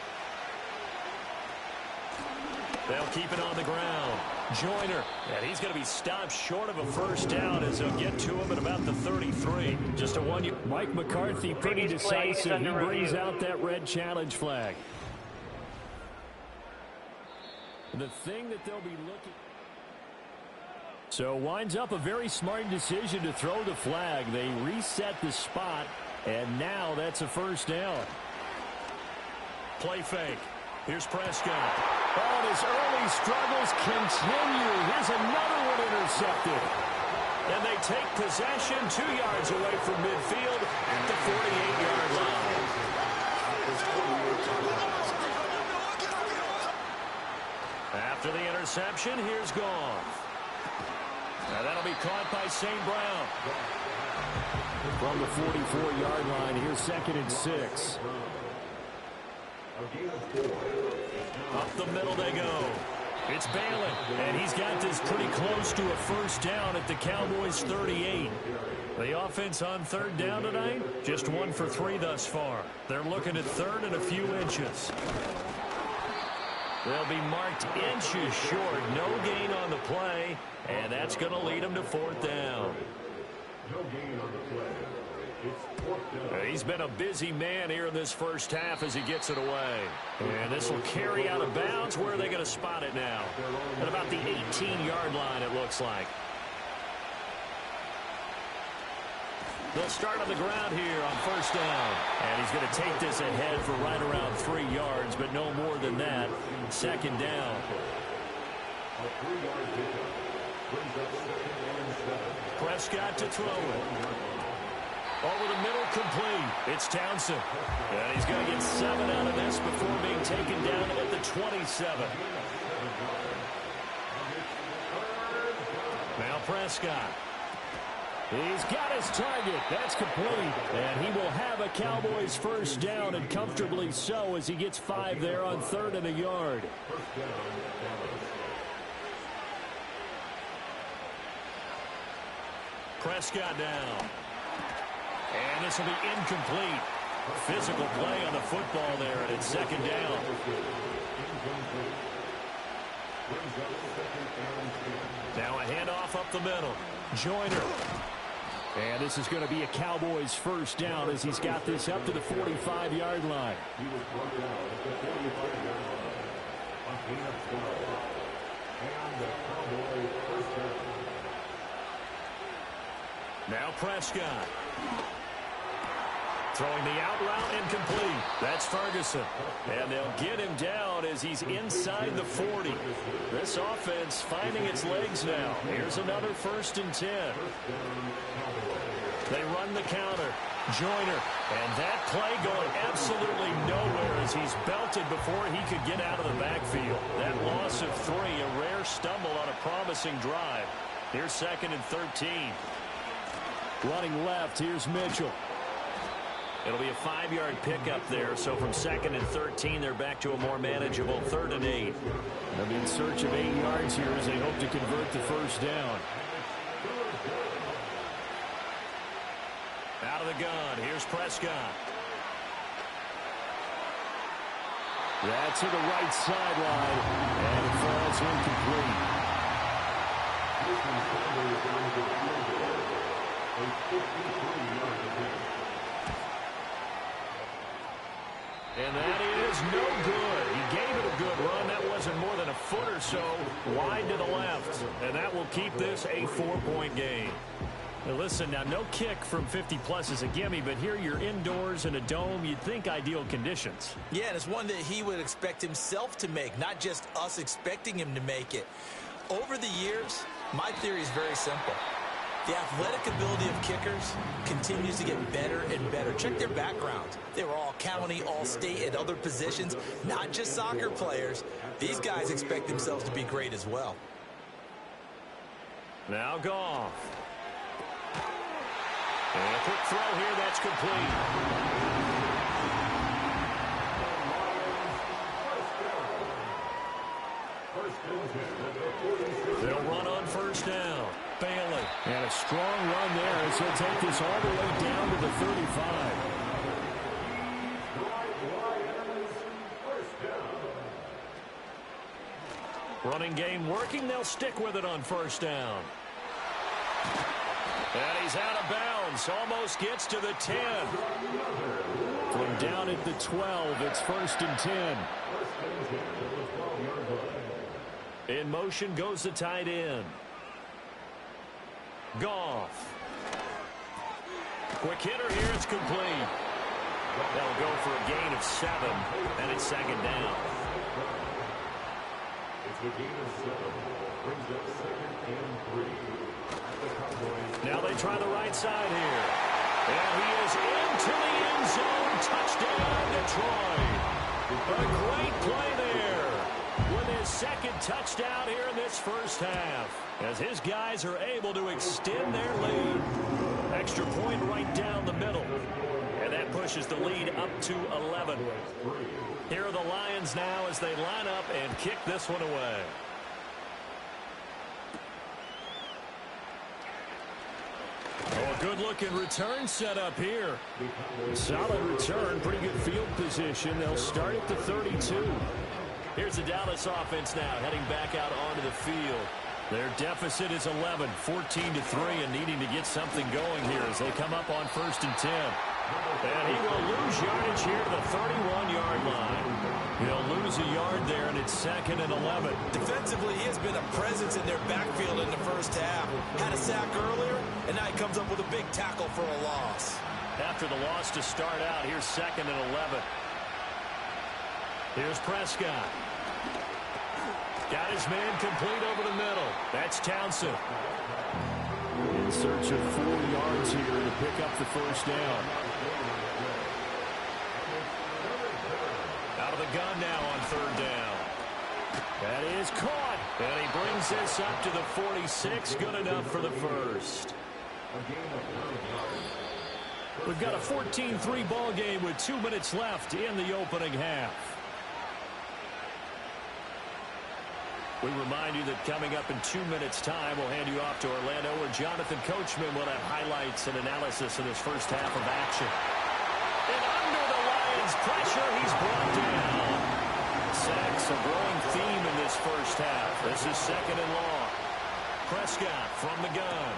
They'll keep it on the ground. Joyner, and he's going to be stopped short of a 1st down as they'll get to him at about the 33. Just a 1 year. Mike McCarthy pretty decisive. He brings out that red challenge flag. The thing that they'll be looking. So winds up a very smart decision to throw the flag. They reset the spot, and now that's a 1st down. Play fake. Here's Prescott. Oh, and his early struggles continue. Here's another one intercepted. And they take possession 2 yards away from midfield at the 48-yard line. After the interception, here's Goff. Now that'll be caught by St. Brown. From the 44-yard line, here's 2nd and 6. Up the middle they go. It's Balin, and he's got this pretty close to a 1st down at the Cowboys' 38. The offense on 3rd down tonight, just 1 for 3 thus far. They're looking at 3rd and a few inches. They'll be marked inches short. No gain on the play, and that's going to lead them to 4th down. No gain on the play. It's 4th down. He's been a busy man here in this 1st half as he gets it away. And this will carry out of bounds. Where are they going to spot it now? At about the 18-yard line, it looks like. They'll start on the ground here on 1st down. And he's going to take this ahead for right around 3 yards, but no more than that. 2nd down. A 3-yard pickup. Brings up 2nd and 7. Prescott to throw it. Over the middle, complete. It's Townsend. And he's going to get 7 out of this before being taken down at the 27. Now Prescott. He's got his target. That's complete. And he will have a Cowboys 1st down, and comfortably so, as he gets 5 there on 3rd and a yard. Prescott now. And this will be incomplete. Physical play on the football there, and it's 2nd down. Now a handoff up the middle. Joyner. And this is going to be a Cowboys first down as he's got this up to the 45-yard line. He was brought down at the 45-yard line. A gain of 12. And the Cowboys first down. Now Prescott. Throwing the out route incomplete. That's Ferguson. And they'll get him down as he's inside the 40. This offense finding its legs now. Here's another 1st and 10. They run the counter. Joyner. And that play going absolutely nowhere as he's belted before he could get out of the backfield. That loss of 3, a rare stumble on a promising drive. Here's 2nd and 13. Running left, here's Mitchell. It'll be a 5-yard pickup there, so from 2nd and 13, they're back to a more manageable 3rd and 8. They'll be in search of 8 yards here as they hope to convert the first down. Out of the gun, here's Prescott. That's to the right sideline, and it falls incomplete. And that is no good. He gave it a good run. That wasn't more than a foot or so wide to the left. And that will keep this a 4-point game. Now listen, now no kick from 50-plus is a gimme, but here you're indoors in a dome. You'd think ideal conditions. Yeah, and it's one that he would expect himself to make, not just us expecting him to make it. Over the years, my theory is very simple. The athletic ability of kickers continues to get better and better. Check their backgrounds. They were all county, all state, and other positions, not just soccer players. These guys expect themselves to be great as well. Now Goff. And a quick throw here, that's complete. They'll run on first down. Bailey. And a strong run there as he'll take this all the way down to the 35. Running game working. They'll stick with it on first down. And he's out of bounds. Almost gets to the 10. From down at the 12, it's 1st and 10. In motion goes the tight end. Goff. Quick hitter here, it's complete. That'll go for a gain of 7, and it's 2nd down. It's a gain of 7. Brings up 2nd and 3. Now they try the right side here. And he is into the end zone. Touchdown, Detroit. A great play there with his 2nd touchdown here in this first half, as his guys are able to extend their lead. Extra point right down the middle. And that pushes the lead up to 11. Here are the Lions now as they line up and kick this one away. Oh, a good-looking return set up here. Solid return, pretty good field position. They'll start at the 32. Here's the Dallas offense now heading back out onto the field. Their deficit is 11, 14-3, and needing to get something going here as they come up on 1st and 10. And he will lose yardage here at the 31-yard line. He'll lose a yard there, and it's 2nd and 11. Defensively, he has been a presence in their backfield in the first half. Had a sack earlier, and now he comes up with a big tackle for a loss. After the loss to start out, here's 2nd and 11. Here's Prescott. Got his man complete over the middle. That's Townsend. In search of 4 yards here to pick up the first down. Out of the gun now on 3rd down. That is caught. And he brings this up to the 46. Good enough for the first. We've got a 14-3 ball game with 2 minutes left in the opening half. We remind you that coming up in 2 minutes' time, we'll hand you off to Orlando, where Jonathan Coachman will have highlights and analysis of this first half of action. And under the Lions' pressure, he's brought down. Sacks, a growing theme in this first half. This is 2nd and long. Prescott from the gun.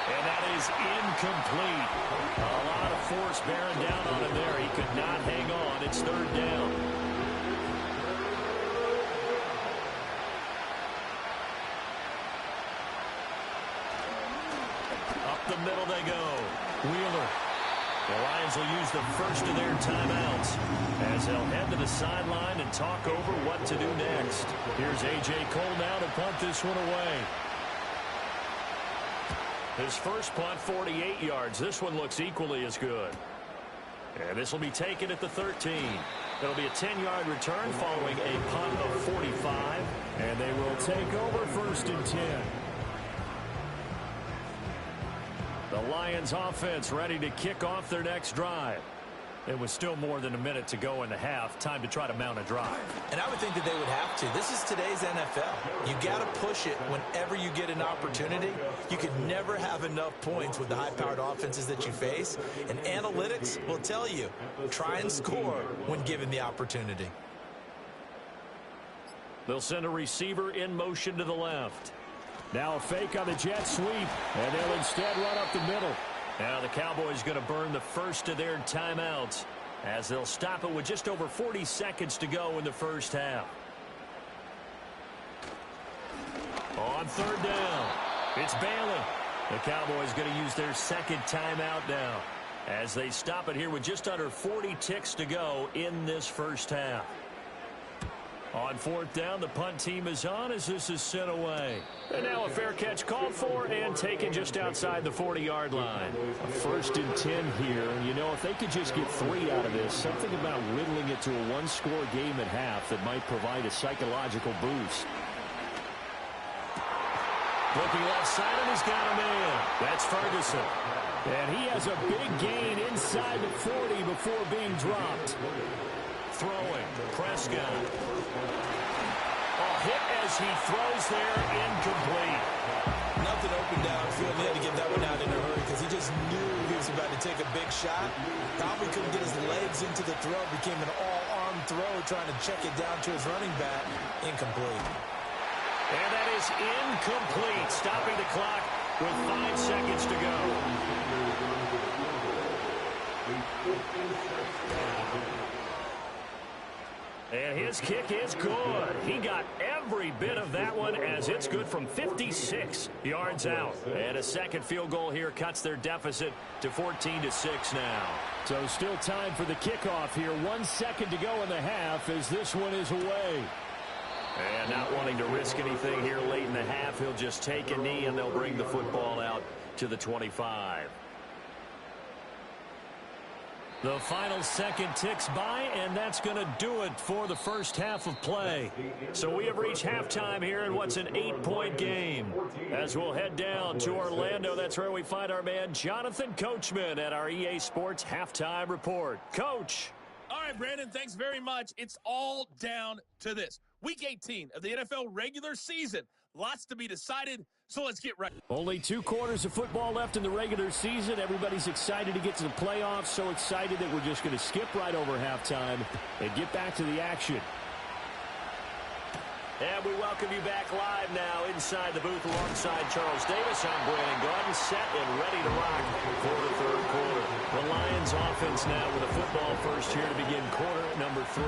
And that is incomplete. A lot of force bearing down on him there. He could not hang on. It's third down. Up the middle they go. Wheeler. The Lions will use the first of their timeouts as they'll head to the sideline and talk over what to do next. Here's A.J. Cole now to punt this one away. His first punt, 48 yards. This one looks equally as good. And this will be taken at the 13. It'll be a 10-yard return following a punt of 45. And they will take over first and 10. The Lions offense ready to kick off their next drive. It was still more than a minute to go in the half. Time to try to mount a drive. And I would think that they would have to. This is today's NFL. You got to push it whenever you get an opportunity. You could never have enough points with the high-powered offenses that you face. And analytics will tell you, try and score when given the opportunity. They'll send a receiver in motion to the left. Now a fake on the jet sweep, and they'll instead run up the middle. Now the Cowboys going to burn the first of their timeouts as they'll stop it with just over 40 seconds to go in the first half. On third down, it's Bailey. The Cowboys going to use their second timeout now as they stop it here with just under 40 ticks to go in this first half. On fourth down, the punt team is on as this is sent away. And now a fair catch called for and taken just outside the 40-yard line. A first and 10 here. You know, if they could just get 3 out of this, something about whittling it to a one-score game at half that might provide a psychological boost. Looking left side, and he's got a man. That's Ferguson. And he has a big gain inside the 40 before being dropped. Throwing, Prescott. Hit as he throws there, incomplete. Nothing open downfield. He had to get that one out in a hurry because he just knew he was about to take a big shot. Probably couldn't get his legs into the throw. Became an all-arm throw trying to check it down to his running back. Incomplete. And that is incomplete. Stopping the clock with 5 seconds to go. And his kick is good. He got every bit of that one as it's good from 56 yards out. And a second field goal here cuts their deficit to 14-6 now. So still time for the kickoff here. 1 second to go in the half as this one is away. And not wanting to risk anything here late in the half, he'll just take a knee and they'll bring the football out to the 25. The final second ticks by, and that's going to do it for the first half of play. So we have reached halftime here in what's an 8-point game. As we'll head down to Orlando, that's where we find our man Jonathan Coachman at our EA Sports Halftime Report. Coach. All right, Brandon, thanks very much. It's all down to this. Week 18 of the NFL regular season. Lots to be decided, so let's get right. Only 2 quarters of football left in the regular season. Everybody's excited to get to the playoffs, so excited that we're just going to skip right over halftime and get back to the action. And we welcome you back live now inside the booth alongside Charles Davis. I'm Brandon Gaudin, set and ready to rock for the third quarter. The Lions offense now with a football first here to begin quarter number 3.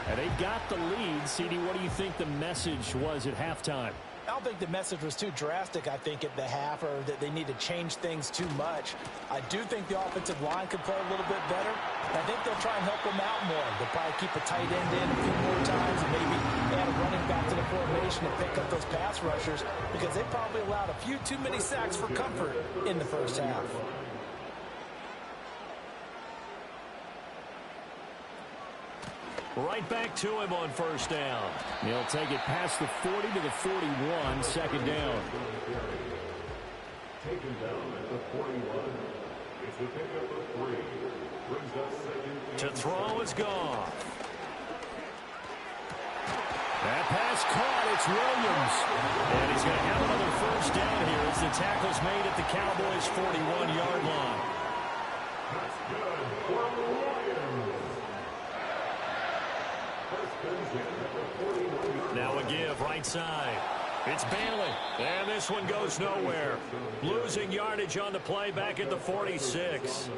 And they've got the lead. CD, what do you think the message was at halftime? I don't think the message was too drastic, I think, at the half, or that they need to change things too much. I do think the offensive line could play a little bit better. I think they'll try and help them out more. They'll probably keep a tight end in a few more times and maybe add a running back to the formation and pick up those pass rushers because they probably allowed a few too many sacks for comfort in the first half. Right back to him on first down. He'll take it past the 40 to the 41, second down. Taken down at the 41. It's the pickup of 3. Brings us second. To throw is gone. That pass caught. It's Williams. And he's going to have another first down here as the tackle's made at the Cowboys' 41-yard line. That's good for Williams. Now a give right side. It's Bailey, and this one goes nowhere. Losing yardage on the play back at the 46.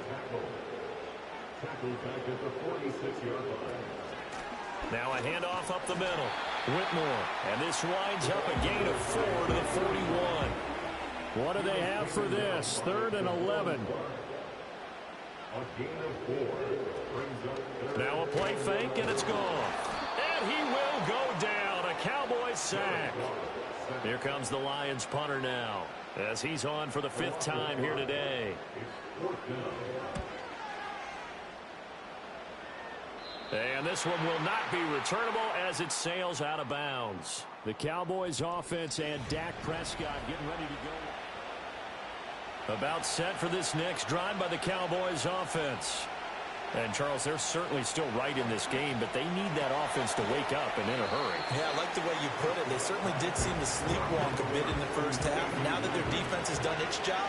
Now a handoff up the middle. Whitmore, and this winds up a gain of 4 to the 41. What do they have for this? 3rd and 11. Now a play fake, and it's gone. And he will go down. A Cowboys sack. Here comes the Lions punter now, as he's on for the 5th time here today. And this one will not be returnable as it sails out of bounds. The Cowboys offense and Dak Prescott getting ready to go. About set for this next drive by the Cowboys offense. And, Charles, they're certainly still right in this game, but they need that offense to wake up and in a hurry. Yeah, I like the way you put it. They certainly did seem to sleepwalk a bit in the first half. Now that their defense has done its job,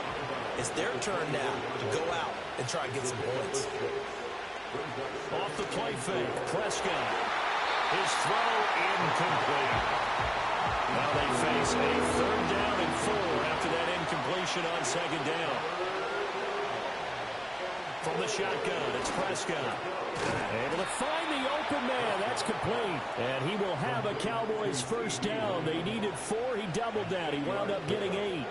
it's their turn now to go out and try and get some points. Off the play fake, Prescott. His throw incomplete. Now they face a 3rd down and 4 after that incompletion on 2nd down. From the shotgun, it's Prescott. Able to find the open man. That's complete. And he will have a Cowboys 1st down. They needed 4. He doubled that. He wound up getting 8.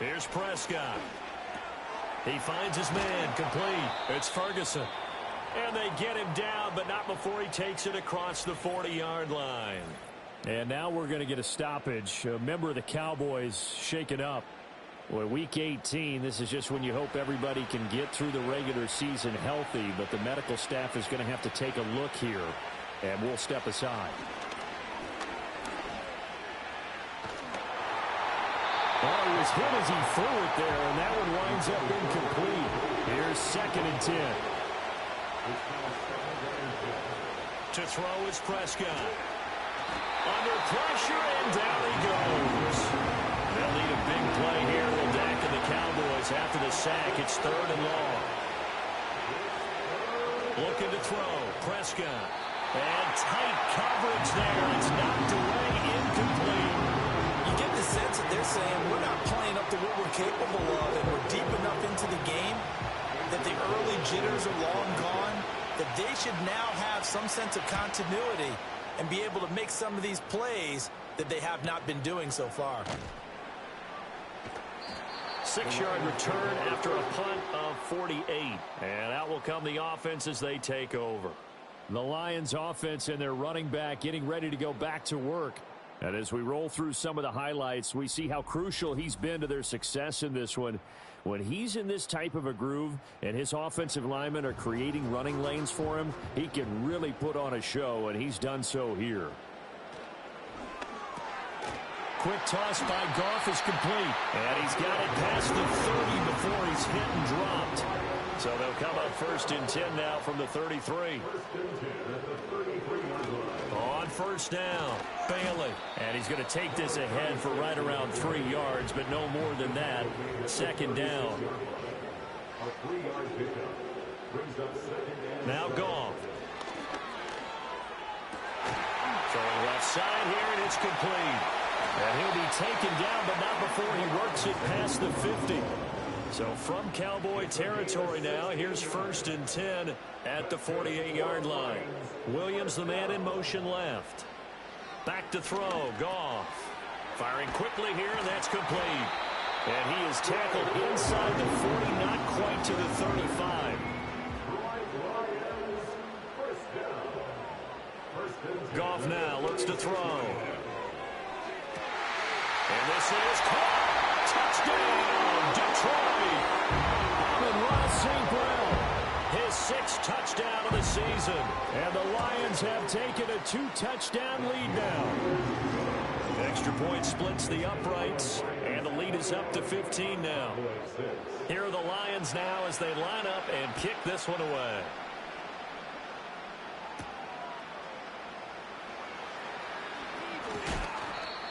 Here's Prescott. He finds his man, complete. It's Ferguson. And they get him down, but not before he takes it across the 40-yard line. And now we're going to get a stoppage. A member of the Cowboys shaken up. Well, Week 18, this is just when you hope everybody can get through the regular season healthy, but the medical staff is going to have to take a look here, and we'll step aside. Oh, he was hit as he threw it there, and that one winds up incomplete. Here's 2nd and 10. To throw is Prescott. Under pressure, and down he goes. They'll need a big play here, will Dak and the Cowboys after the sack. It's 3rd and long. Looking to throw, Prescott. And tight coverage there. It's knocked away, incomplete. You get the sense that they're saying we're not playing up to what we're capable of, and we're deep enough into the game that the early jitters are long gone, that they should now have some sense of continuity and be able to make some of these plays that they have not been doing so far. 6-yard return after a punt of 48. And out will come the offense as they take over. The Lions offense and their running back getting ready to go back to work. And as we roll through some of the highlights, we see how crucial he's been to their success in this one. When he's in this type of a groove and his offensive linemen are creating running lanes for him, he can really put on a show, and he's done so here. Quick toss by Goff is complete. And he's got it past the 30 before he's hit and dropped. So they'll come up 1st and 10 now from the 33. On 1st down, Bailey. And he's going to take this ahead for right around 3 yards, but no more than that. 2nd down. Now Goff. Throwing left side here, and it's complete. And he'll be taken down, but not before he works it past the 50. So from Cowboy territory now, here's 1st and 10 at the 48-yard line. Williams, the man in motion left. Back to throw, Goff. Firing quickly here, and that's complete. And he is tackled inside the 40, not quite to the 35. Goff now looks to throw. And this is caught. Touchdown, Detroit. Amon-Ra St. Brown. His 6th touchdown of the season. And the Lions have taken a 2-touchdown lead now. Extra point splits the uprights, and the lead is up to 15 now. Here are the Lions now as they line up and kick this one away.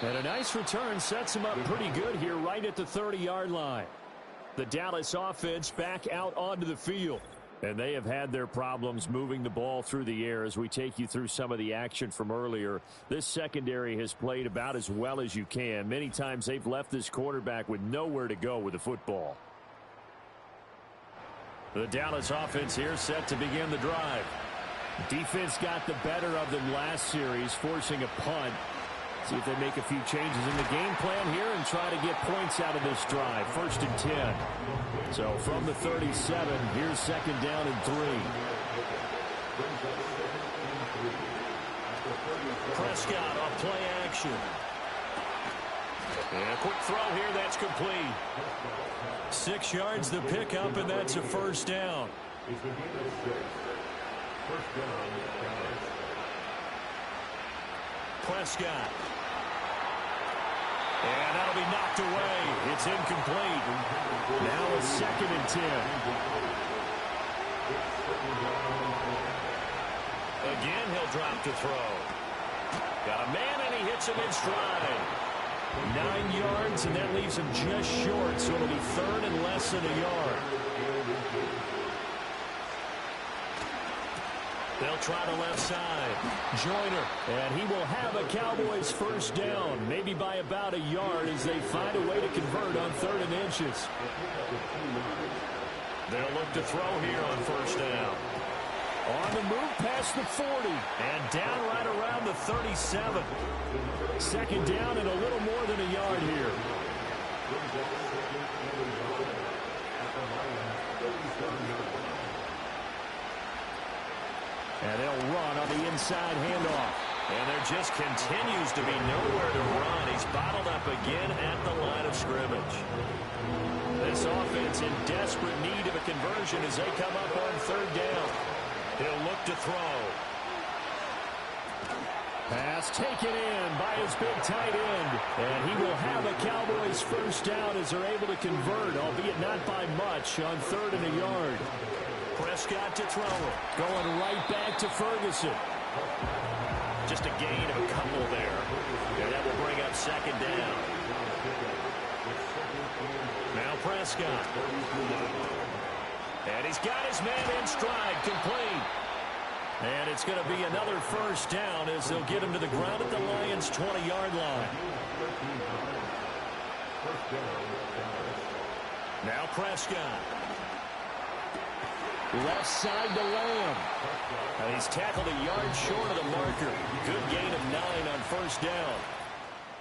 And a nice return sets him up pretty good here right at the 30-yard line. The Dallas offense back out onto the field. And they have had their problems moving the ball through the air as we take you through some of the action from earlier. This secondary has played about as well as you can. Many times they've left this quarterback with nowhere to go with the football. The Dallas offense here set to begin the drive. Defense got the better of them last series, forcing a punt. See if they make a few changes in the game plan here and try to get points out of this drive. 1st and 10. So from the 37, here's 2nd down and 3. Prescott on play action. And a quick throw here, that's complete. 6 yards the pickup, and that's a 1st down. Prescott. And that'll be knocked away. It's incomplete. Now a 2nd and 10. Again, he'll drop to throw. Got a man, and he hits him in stride. 9 yards, and that leaves him just short, so it'll be 3rd and less than a yard. They'll try the left side. Joyner. And he will have a Cowboys 1st down, maybe by about a yard as they find a way to convert on 3rd and inches. They'll look to throw here on 1st down. On the move past the 40. And down right around the 37. 2nd down and a little more than a yard here. And they'll run on the inside handoff. And there just continues to be nowhere to run. He's bottled up again at the line of scrimmage. This offense in desperate need of a conversion as they come up on 3rd down. He'll look to throw. Pass taken in by his big tight end. And he will have a Cowboys 1st down as they're able to convert, albeit not by much, on 3rd and a yard. Prescott to throw it. Going right back to Ferguson. Just a gain of a couple there. And that will bring up 2nd down. Now Prescott. And he's got his man in stride, complete. And it's going to be another 1st down as they'll get him to the ground at the Lions' 20-yard line. Now Prescott. Left side to Lamb. And he's tackled a yard short of the marker. Good gain of 9 on 1st down.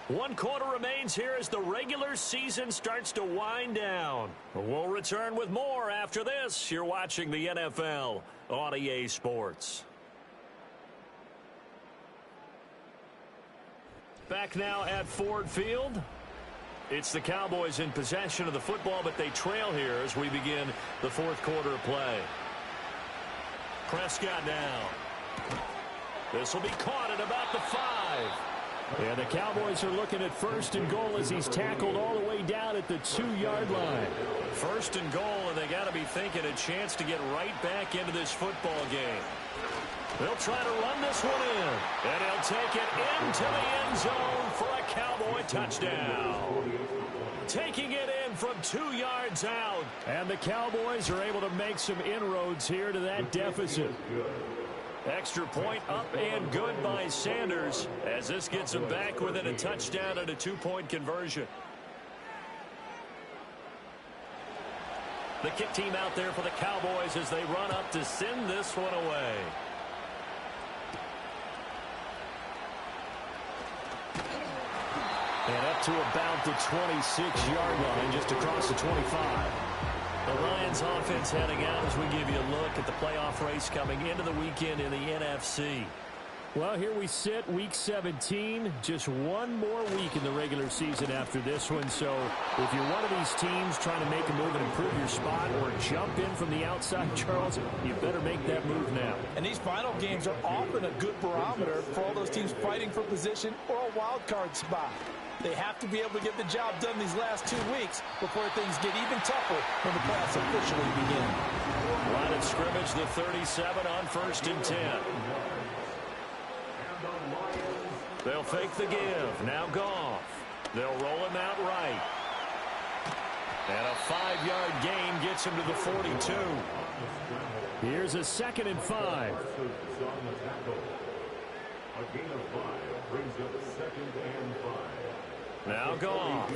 1 quarter remains here as the regular season starts to wind down. We'll return with more after this. You're watching the NFL on EA Sports. Back now at Ford Field. It's the Cowboys in possession of the football, but they trail here as we begin the 4th quarter of play. Prescott now. This will be caught at about the 5. And the Cowboys are looking at 1st and goal as he's tackled all the way down at the 2-yard line. 1st and goal, and they got to be thinking a chance to get right back into this football game. They'll try to run this one in, and he'll take it into the end zone for a Cowboy touchdown. Taking it in from 2 yards out. And the Cowboys are able to make some inroads here to that deficit. Extra point up and good by Sanders as this gets him back within a touchdown and a 2-point conversion. The kick team out there for the Cowboys as they run up to send this one away. And up to about the 26-yard line, just across the 25. The Lions offense heading out as we give you a look at the playoff race coming into the weekend in the NFC. Well, here we sit, week 17, just one more week in the regular season after this one. So if you're one of these teams trying to make a move and improve your spot or jump in from the outside, Charles, you better make that move now. And these final games are often a good barometer for all those teams fighting for position or a wild card spot. They have to be able to get the job done these last 2 weeks before things get even tougher when the playoffs officially begin. Line of scrimmage, the 37 on 1st and 10. They'll fake the give. Now Goff. They'll roll him out right. And a 5-yard gain gets him to the 42. Here's a 2nd and 5. A gain of 5 brings up 2nd and 5. Now Goff.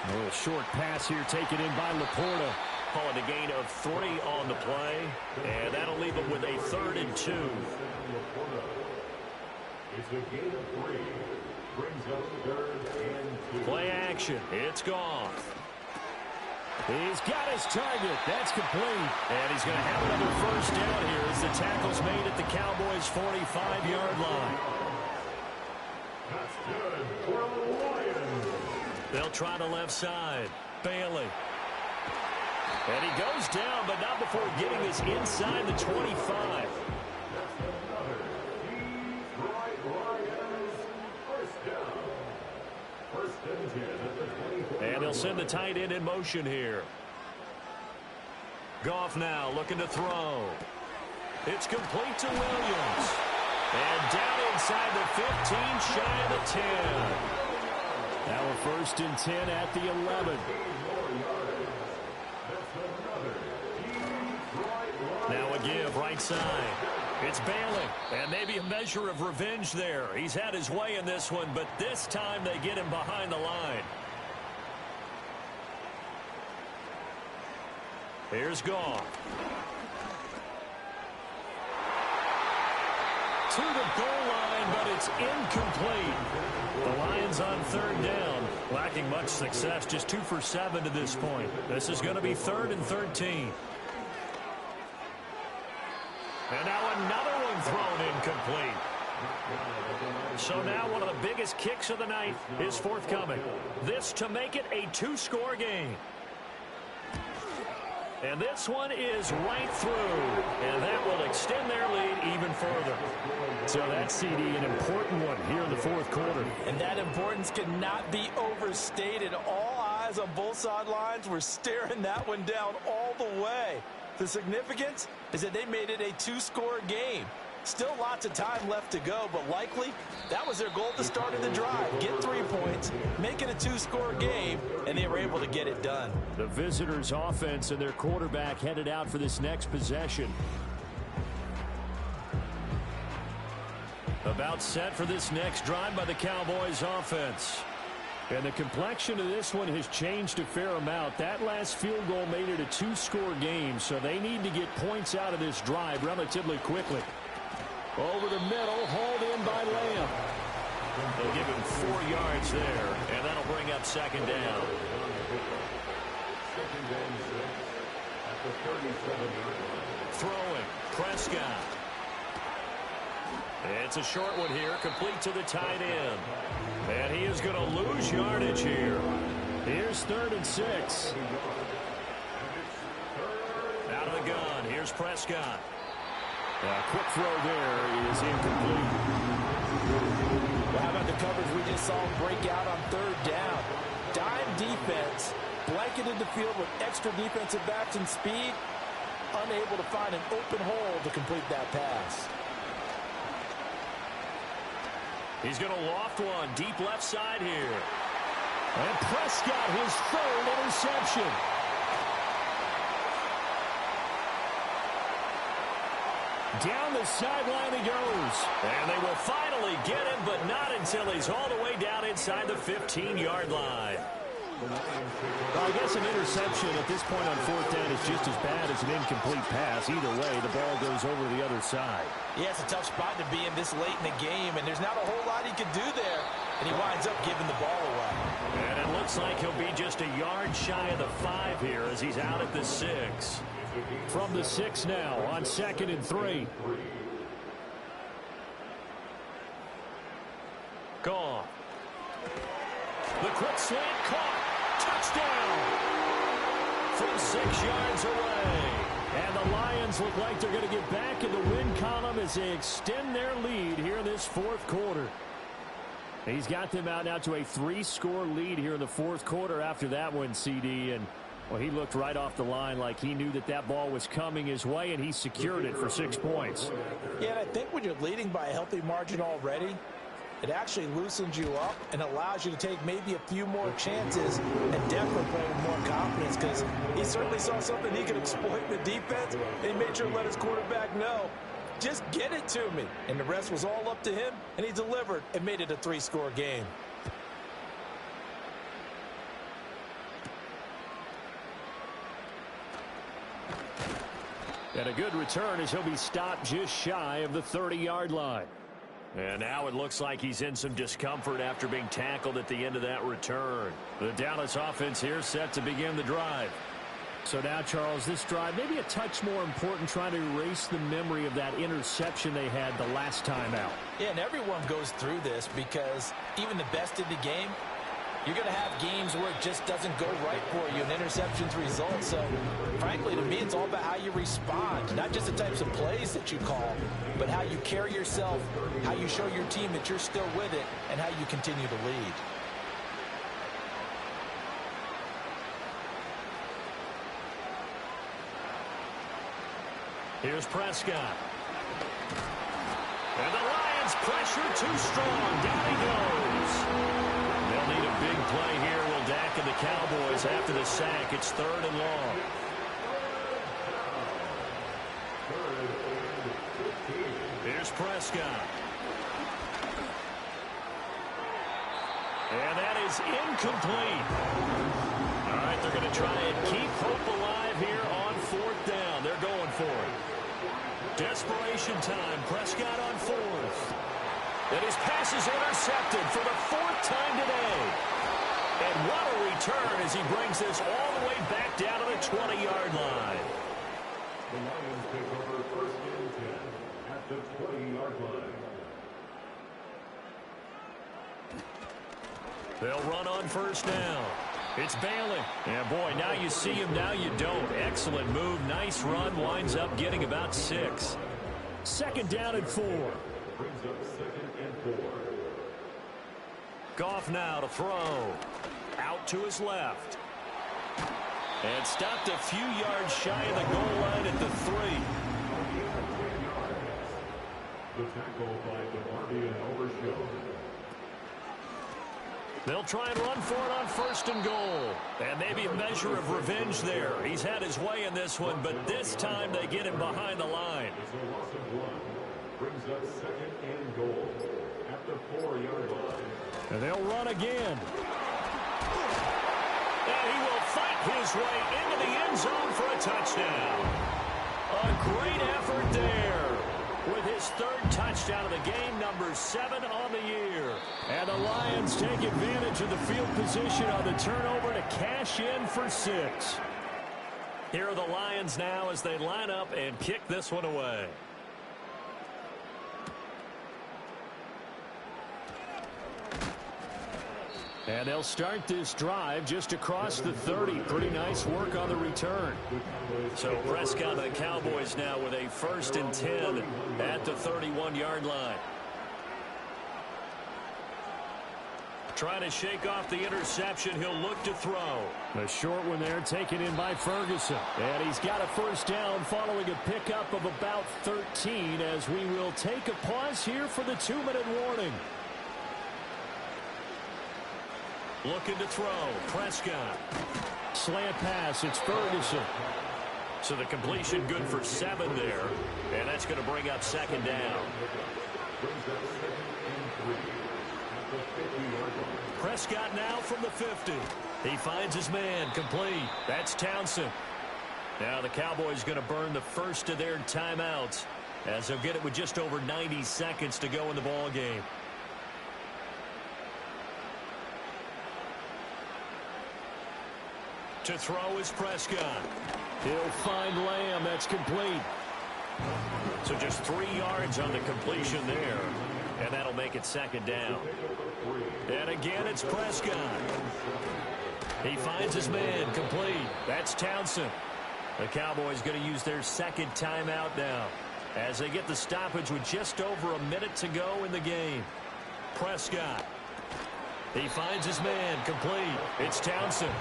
A little short pass here taken in by Laporta. Calling a gain of 3 on the play, and that'll leave him with a 3rd and 2. It's a gain of 3. Brings up 3rd and 2. Play action. It's Goff. He's got his target. That's complete. And he's going to have another first down here as the tackle's made at the Cowboys' 45-yard line. That's good for the Lions. They'll try the left side. Bailey. And he goes down, but not before getting us inside the 25. And they'll send the tight end in motion here. Goff now looking to throw. It's complete to Williams. And down inside the 15, shy of the 10. Now a 1st and 10 at the 11. Now a give right side. It's Bailey. And maybe a measure of revenge there. He's had his way in this one, but this time they get him behind the line. Here's Goff. To the goal line, but it's incomplete. The Lions on 3rd down. Lacking much success, just 2 for 7 to this point. This is going to be 3rd and 13. And now another one thrown incomplete. So now one of the biggest kicks of the night is forthcoming. This to make it a 2-score game. And this one is right through. And that will extend their lead even further. So that's, CD, an important one here in the 4th quarter. And that importance cannot be overstated. All eyes on both sidelines were staring that one down all the way. The significance is that they made it a 2-score game. Still lots of time left to go, but likely that was their goal at the start of the drive. Get 3 points, make it a 2-score game, and they were able to get it done. The visitors' offense and their quarterback headed out for this next possession. About set for this next drive by the Cowboys offense. And the complexion of this one has changed a fair amount. That last field goal made it a 2-score game, so they need to get points out of this drive relatively quickly. Over the middle, hauled in by Lamb. They'll give him 4 yards there, and that'll bring up 2nd down. Throwing, Prescott. It's a short one here, complete to the tight end. And he is going to lose yardage here. Here's 3rd and 6. Out of the gun, here's Prescott. Quick throw there is incomplete. Well, how about the coverage we just saw break out on 3rd down? Dime defense, blanketed the field with extra defensive backs and speed, unable to find an open hole to complete that pass. He's going to loft one deep left side here. And Prescott, his 3rd interception. Down the sideline he goes. And they will finally get him, but not until he's all the way down inside the 15-yard line. Well, I guess an interception at this point on 4th down is just as bad as an incomplete pass. Either way, the ball goes over the other side. Yeah, it's a tough spot to be in this late in the game, and there's not a whole lot he could do there, and he winds up giving the ball away. And it looks like he'll be just a yard shy of the 5 here as he's out at the 6. From the 6 now on 2nd and 3. Gone. The quick slant caught. Touchdown. From 6 yards away. And the Lions look like they're going to get back in the win column as they extend their lead here in this 4th quarter. He's got them out now to a 3-score lead here in the 4th quarter after that one, CD. And, well, he looked right off the line like he knew that that ball was coming his way, and he secured it for 6 points. Yeah, and I think when you're leading by a healthy margin already, It actually loosens you up and allows you to take maybe a few more chances and definitely play with more confidence because he certainly saw something he could exploit in the defense, and he made sure to let his quarterback know, just get it to me. And the rest was all up to him, and he delivered and made it a 3-score game. And a good return as he'll be stopped just shy of the 30-yard line. And now it looks like he's in some discomfort after being tackled at the end of that return. The Dallas offense here set to begin the drive. So now, Charles, this drive maybe a touch more important, trying to erase the memory of that interception they had the last time out. Yeah, and everyone goes through this because even the best in the game, you're going to have games where it just doesn't go right for you and interceptions result. So, frankly, to me, it's all about how you respond. Not just the types of plays that you call, but how you carry yourself, how you show your team that you're still with it, and how you continue to lead. Here's Prescott. And the Lions pressure too strong. Down he goes. They'll need a big play here. Will Dak and the Cowboys after the sack. It's 3rd and long. Here's Prescott. And that is incomplete. All right, they're going to try and keep hope alive here on 4th down. They're going for it. Desperation time. Prescott on 4th. And his pass is intercepted for the 4th time today. And what a return as he brings this all the way back down to the 20-yard line. The Lions take over 1st and 10 at the 20-yard line. They'll run on 1st down. It's Bailey. And boy, now you see him, now you don't. Excellent move, nice run, winds up getting about 6. 2nd down and 4. Brings up 2nd and 4. Goff now to throw. Out to his left. And stopped a few yards shy of the goal line at the 3. The tackle by DeMarvion Overshown. They'll try and run for it on 1st and goal. And maybe a measure of revenge there. He's had his way in this one, but this time they get him behind the line. It's a loss of 1. Brings up 2nd and goal at the 4-yard line. And they'll run again. And he will fight his way into the end zone for a touchdown. A great effort there with his 3rd touchdown of the game, number 7 on the year. And the Lions take advantage of the field position on the turnover to cash in for 6. Here are the Lions now as they line up and kick this one away. And they'll start this drive just across the 30. Pretty nice work on the return. So Prescott and the Cowboys now with a 1st and 10 at the 31-yard line. Trying to shake off the interception. He'll look to throw. A short one there taken in by Ferguson. And he's got a 1st down following a pickup of about 13 as we will take a pause here for the 2-minute warning. Looking to throw. Prescott. Slant pass. It's Ferguson. So the completion good for 7 there. And that's going to bring up 2nd down. Prescott now from the 50. He finds his man. Complete. That's Townsend. Now the Cowboys going to burn the first of their timeouts as they'll get it with just over 90 seconds to go in the ball game. To throw is Prescott. He'll find Lamb. That's complete. So just 3 yards on the completion there. And that'll make it 2nd down. And again, it's Prescott. He finds his man. Complete. That's Townsend. The Cowboys going to use their 2nd timeout now as they get the stoppage with just over a minute to go in the game. Prescott. He finds his man. Complete. It's Townsend.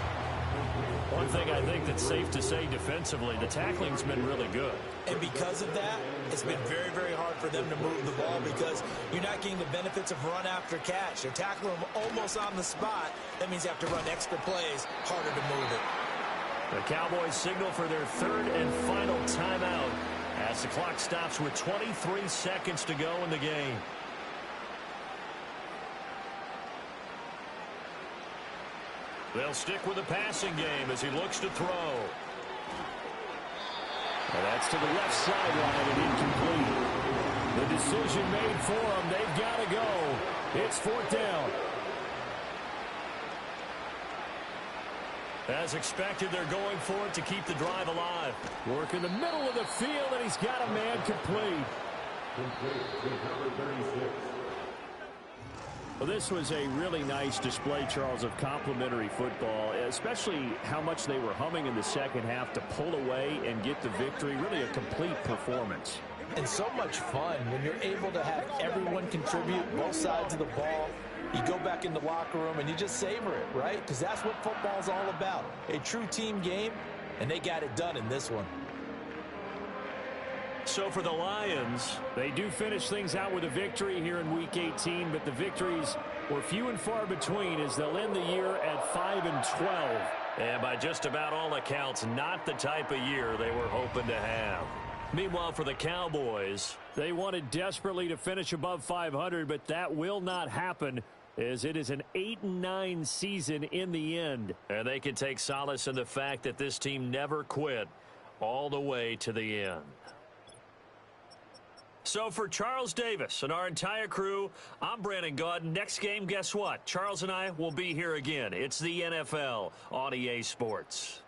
One thing I think that's safe to say defensively, the tackling's been really good. And because of that, it's been very, very hard for them to move the ball because you're not getting the benefits of run after catch. They're tackling them almost on the spot. That means you have to run extra plays, harder to move it. The Cowboys signal for their third and final timeout as the clock stops with 23 seconds to go in the game. They'll stick with the passing game as he looks to throw. Well, that's to the left sideline and incomplete. The decision made for them. They've got to go. It's 4th down. As expected, they're going for it to keep the drive alive. Work in the middle of the field, and he's got a man complete. Well, this was a really nice display, Charles, of complimentary football, especially how much they were humming in the second half to pull away and get the victory. Really a complete performance. And so much fun when you're able to have everyone contribute, both sides of the ball. You go back in the locker room and you just savor it, right? Because that's what football's all about. A true team game, and they got it done in this one. So for the Lions, they do finish things out with a victory here in Week 18, but the victories were few and far between as they'll end the year at 5-12. And by just about all accounts, not the type of year they were hoping to have. Meanwhile, for the Cowboys, they wanted desperately to finish above 500, but that will not happen as it is an 8-9 season in the end. And they can take solace in the fact that this team never quit all the way to the end. So for Charles Davis and our entire crew, I'm Brandon Gaudin. Next game, guess what? Charles and I will be here again. It's the NFL on EA Sports.